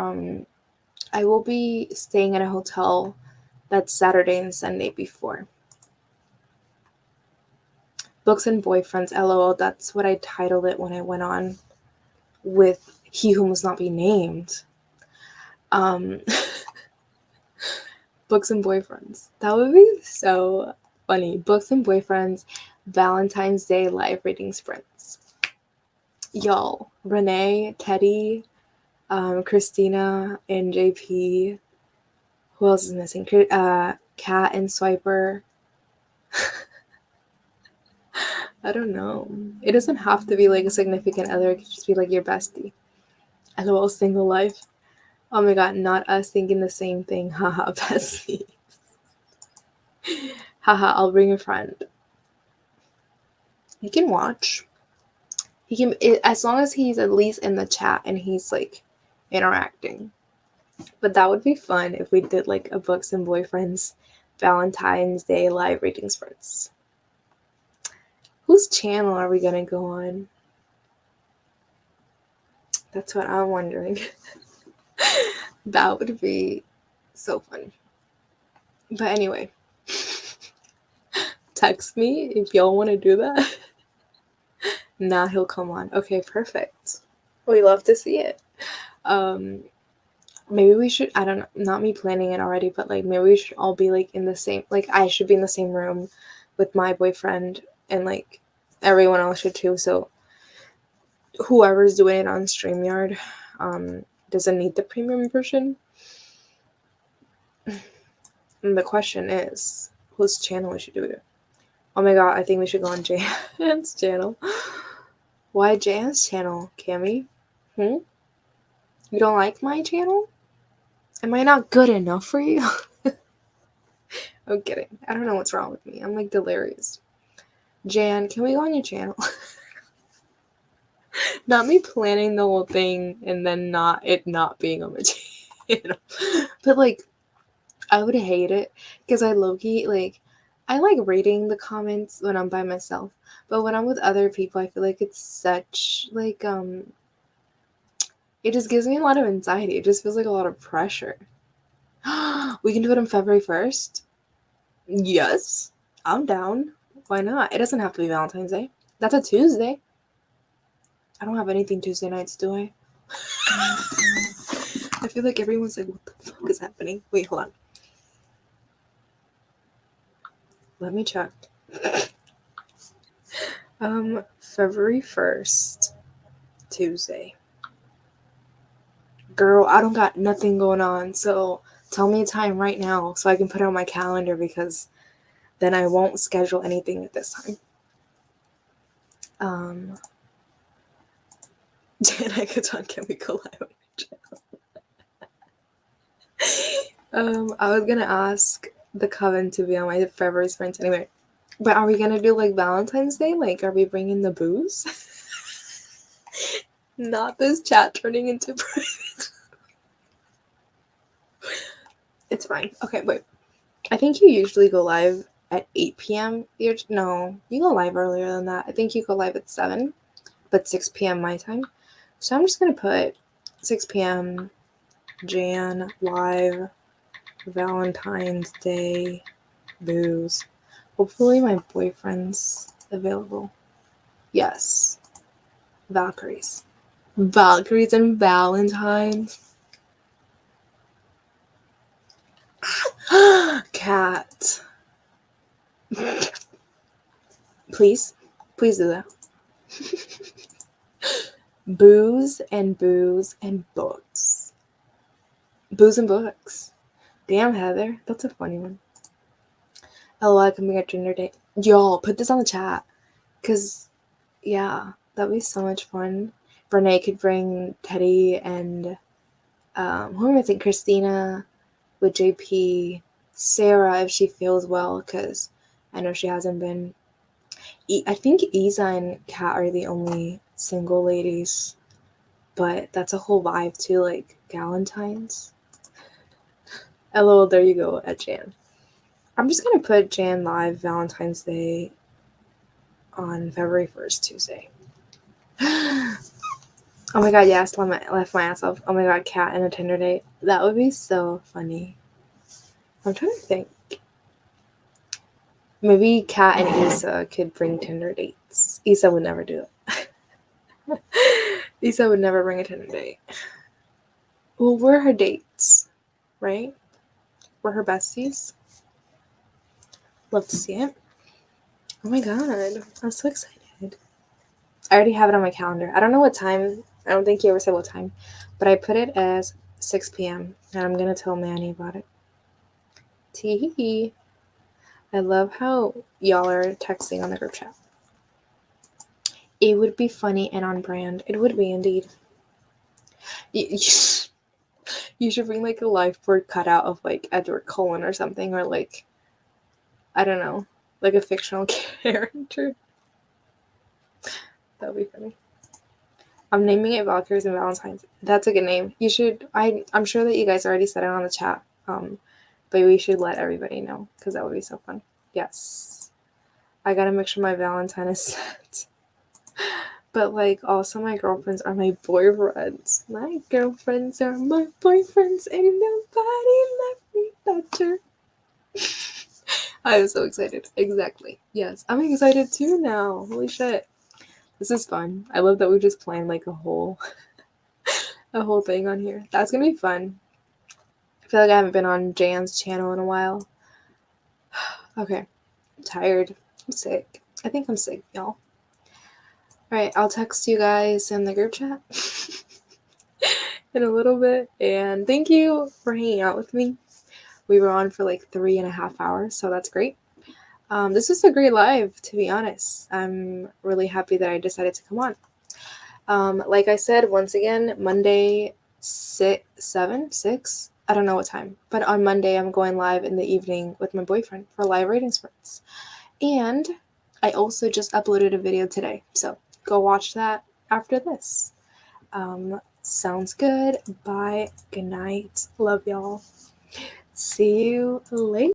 staying at a hotel that Saturday and Sunday before. Books and Boyfriends, LOL, that's what I titled it when I went on with He Who Must Not Be Named. Books and Boyfriends. That would be so funny. Books and Boyfriends, Valentine's Day live reading sprints. Y'all, Renee, Teddy, Christina, and JP. Who else is missing? Kat and Swiper. I don't know. It doesn't have to be a significant other. It could just be your bestie. LOL, single life. Oh my god, not us thinking the same thing. Haha, bestie. Haha, I'll bring a friend. He can watch. He can, as long as he's at least in the chat and he's interacting. But that would be fun if we did a Books and Boyfriends Valentine's Day live reading sprints. Whose channel are we gonna go on? That's what I'm wondering. That would be so fun. But anyway, text me if y'all want to do that.
Nah, he'll come on. Okay, perfect.
We love to see it.
Maybe we should, I don't know, not me planning it already, but like maybe we should all be like in the same, like I should be in the same room with my boyfriend, and like everyone else should too. So whoever's doing it on StreamYard doesn't need the premium version. And the question is, whose channel we should do it? Oh my god, I think we should go on Jan's channel. Why Jan's channel, Cammy? You don't like my channel? Am I not good enough for you? I'm kidding. I don't know what's wrong with me. I'm like delirious. Jan, can we go on your channel? Not me planning the whole thing and then not being on my channel. But like, I would hate it because I low-key, like, I like reading the comments when I'm by myself. But when I'm with other people, I feel like it's such, like, it just gives me a lot of anxiety. It just feels like a lot of pressure. We can do it on February 1st? Yes, I'm down. Why not? It doesn't have to be Valentine's Day. That's a Tuesday. I don't have anything Tuesday nights, do I? I feel like everyone's like, what the fuck is happening? Wait, hold on. Let me check. February 1st, Tuesday. Girl, I don't got nothing going on, so tell me a time right now so I can put it on my calendar, because then I won't schedule anything at this time. Dan Hackathon, can we go live on your channel? I was gonna ask the Coven to be on my February sprint anyway. But are we gonna do like Valentine's Day? Like, are we bringing the booze? Not this chat turning into private. It's fine. Okay, wait. I think you usually go live at 8 p.m. No, you go live earlier than that. I think you go live at 7, but 6 p.m. my time. So I'm just gonna put 6 p.m. Jan live Valentine's Day booze. Hopefully my boyfriend's available. Yes. Valkyries. Valkyries and Valentines. Cat. Please do that. Booze and books. Booze and books. Damn, Heather, that's a funny one. LOL, can we get Tinder date? Y'all, put this on the chat. Because, yeah, that'd be so much fun. Renee could bring Teddy and, who am I thinking? Christina with JP. Sarah, if she feels well, because I know she hasn't been. I think Isa and Kat are the only single ladies, but that's a whole vibe too, like Galentine's. LOL, there you go at Jan. I'm just gonna put Jan live Valentine's Day on February 1st, Tuesday. Oh my god, yes, left my ass off. Oh my god, Kat and a Tinder date. That would be so funny. I'm trying to think. Maybe Kat and Issa could bring Tinder dates. Issa would never do it. Issa would never bring a Tinder date. Well, we're her dates, right? We're her besties. Love to see it. Oh my god, I'm so excited. I already have it on my calendar. I don't know what time. I don't think you ever said what time, but I put it as 6 p.m. and I'm gonna tell Manny about it. Tee. I love how y'all are texting on the group chat. It would be funny and on brand. It would be indeed. You should bring like a life board cutout of like Edward Cullen or something, or like, I don't know, like a fictional character. That would be funny. I'm naming it Valkyries and Valentines. That's a good name. You should. I'm sure that you guys already said it on the chat. But we should let everybody know because that would be so fun. Yes, I gotta make sure my Valentine is set. But like, also my girlfriends are my boyfriends. My girlfriends are my boyfriends. Ain't nobody left me better. I am so excited. Exactly. Yes, I'm excited too now. Holy shit. This is fun. I love that we just planned like a whole thing on here. That's gonna be fun. I feel like I haven't been on Jan's channel in a while. Okay, I'm tired. I'm sick. I think I'm sick, y'all. Alright, I'll text you guys in the group chat in a little bit. And thank you for hanging out with me. We were on for like 3.5 hours, so that's great. This was a great live, to be honest. I'm really happy that I decided to come on. Like I said, once again, Monday, 6, I don't know what time, but on Monday I'm going live in the evening with my boyfriend for live reading spurts. And I also just uploaded a video today, so go watch that after this. Sounds good. Bye. Good night. Love y'all. See you later.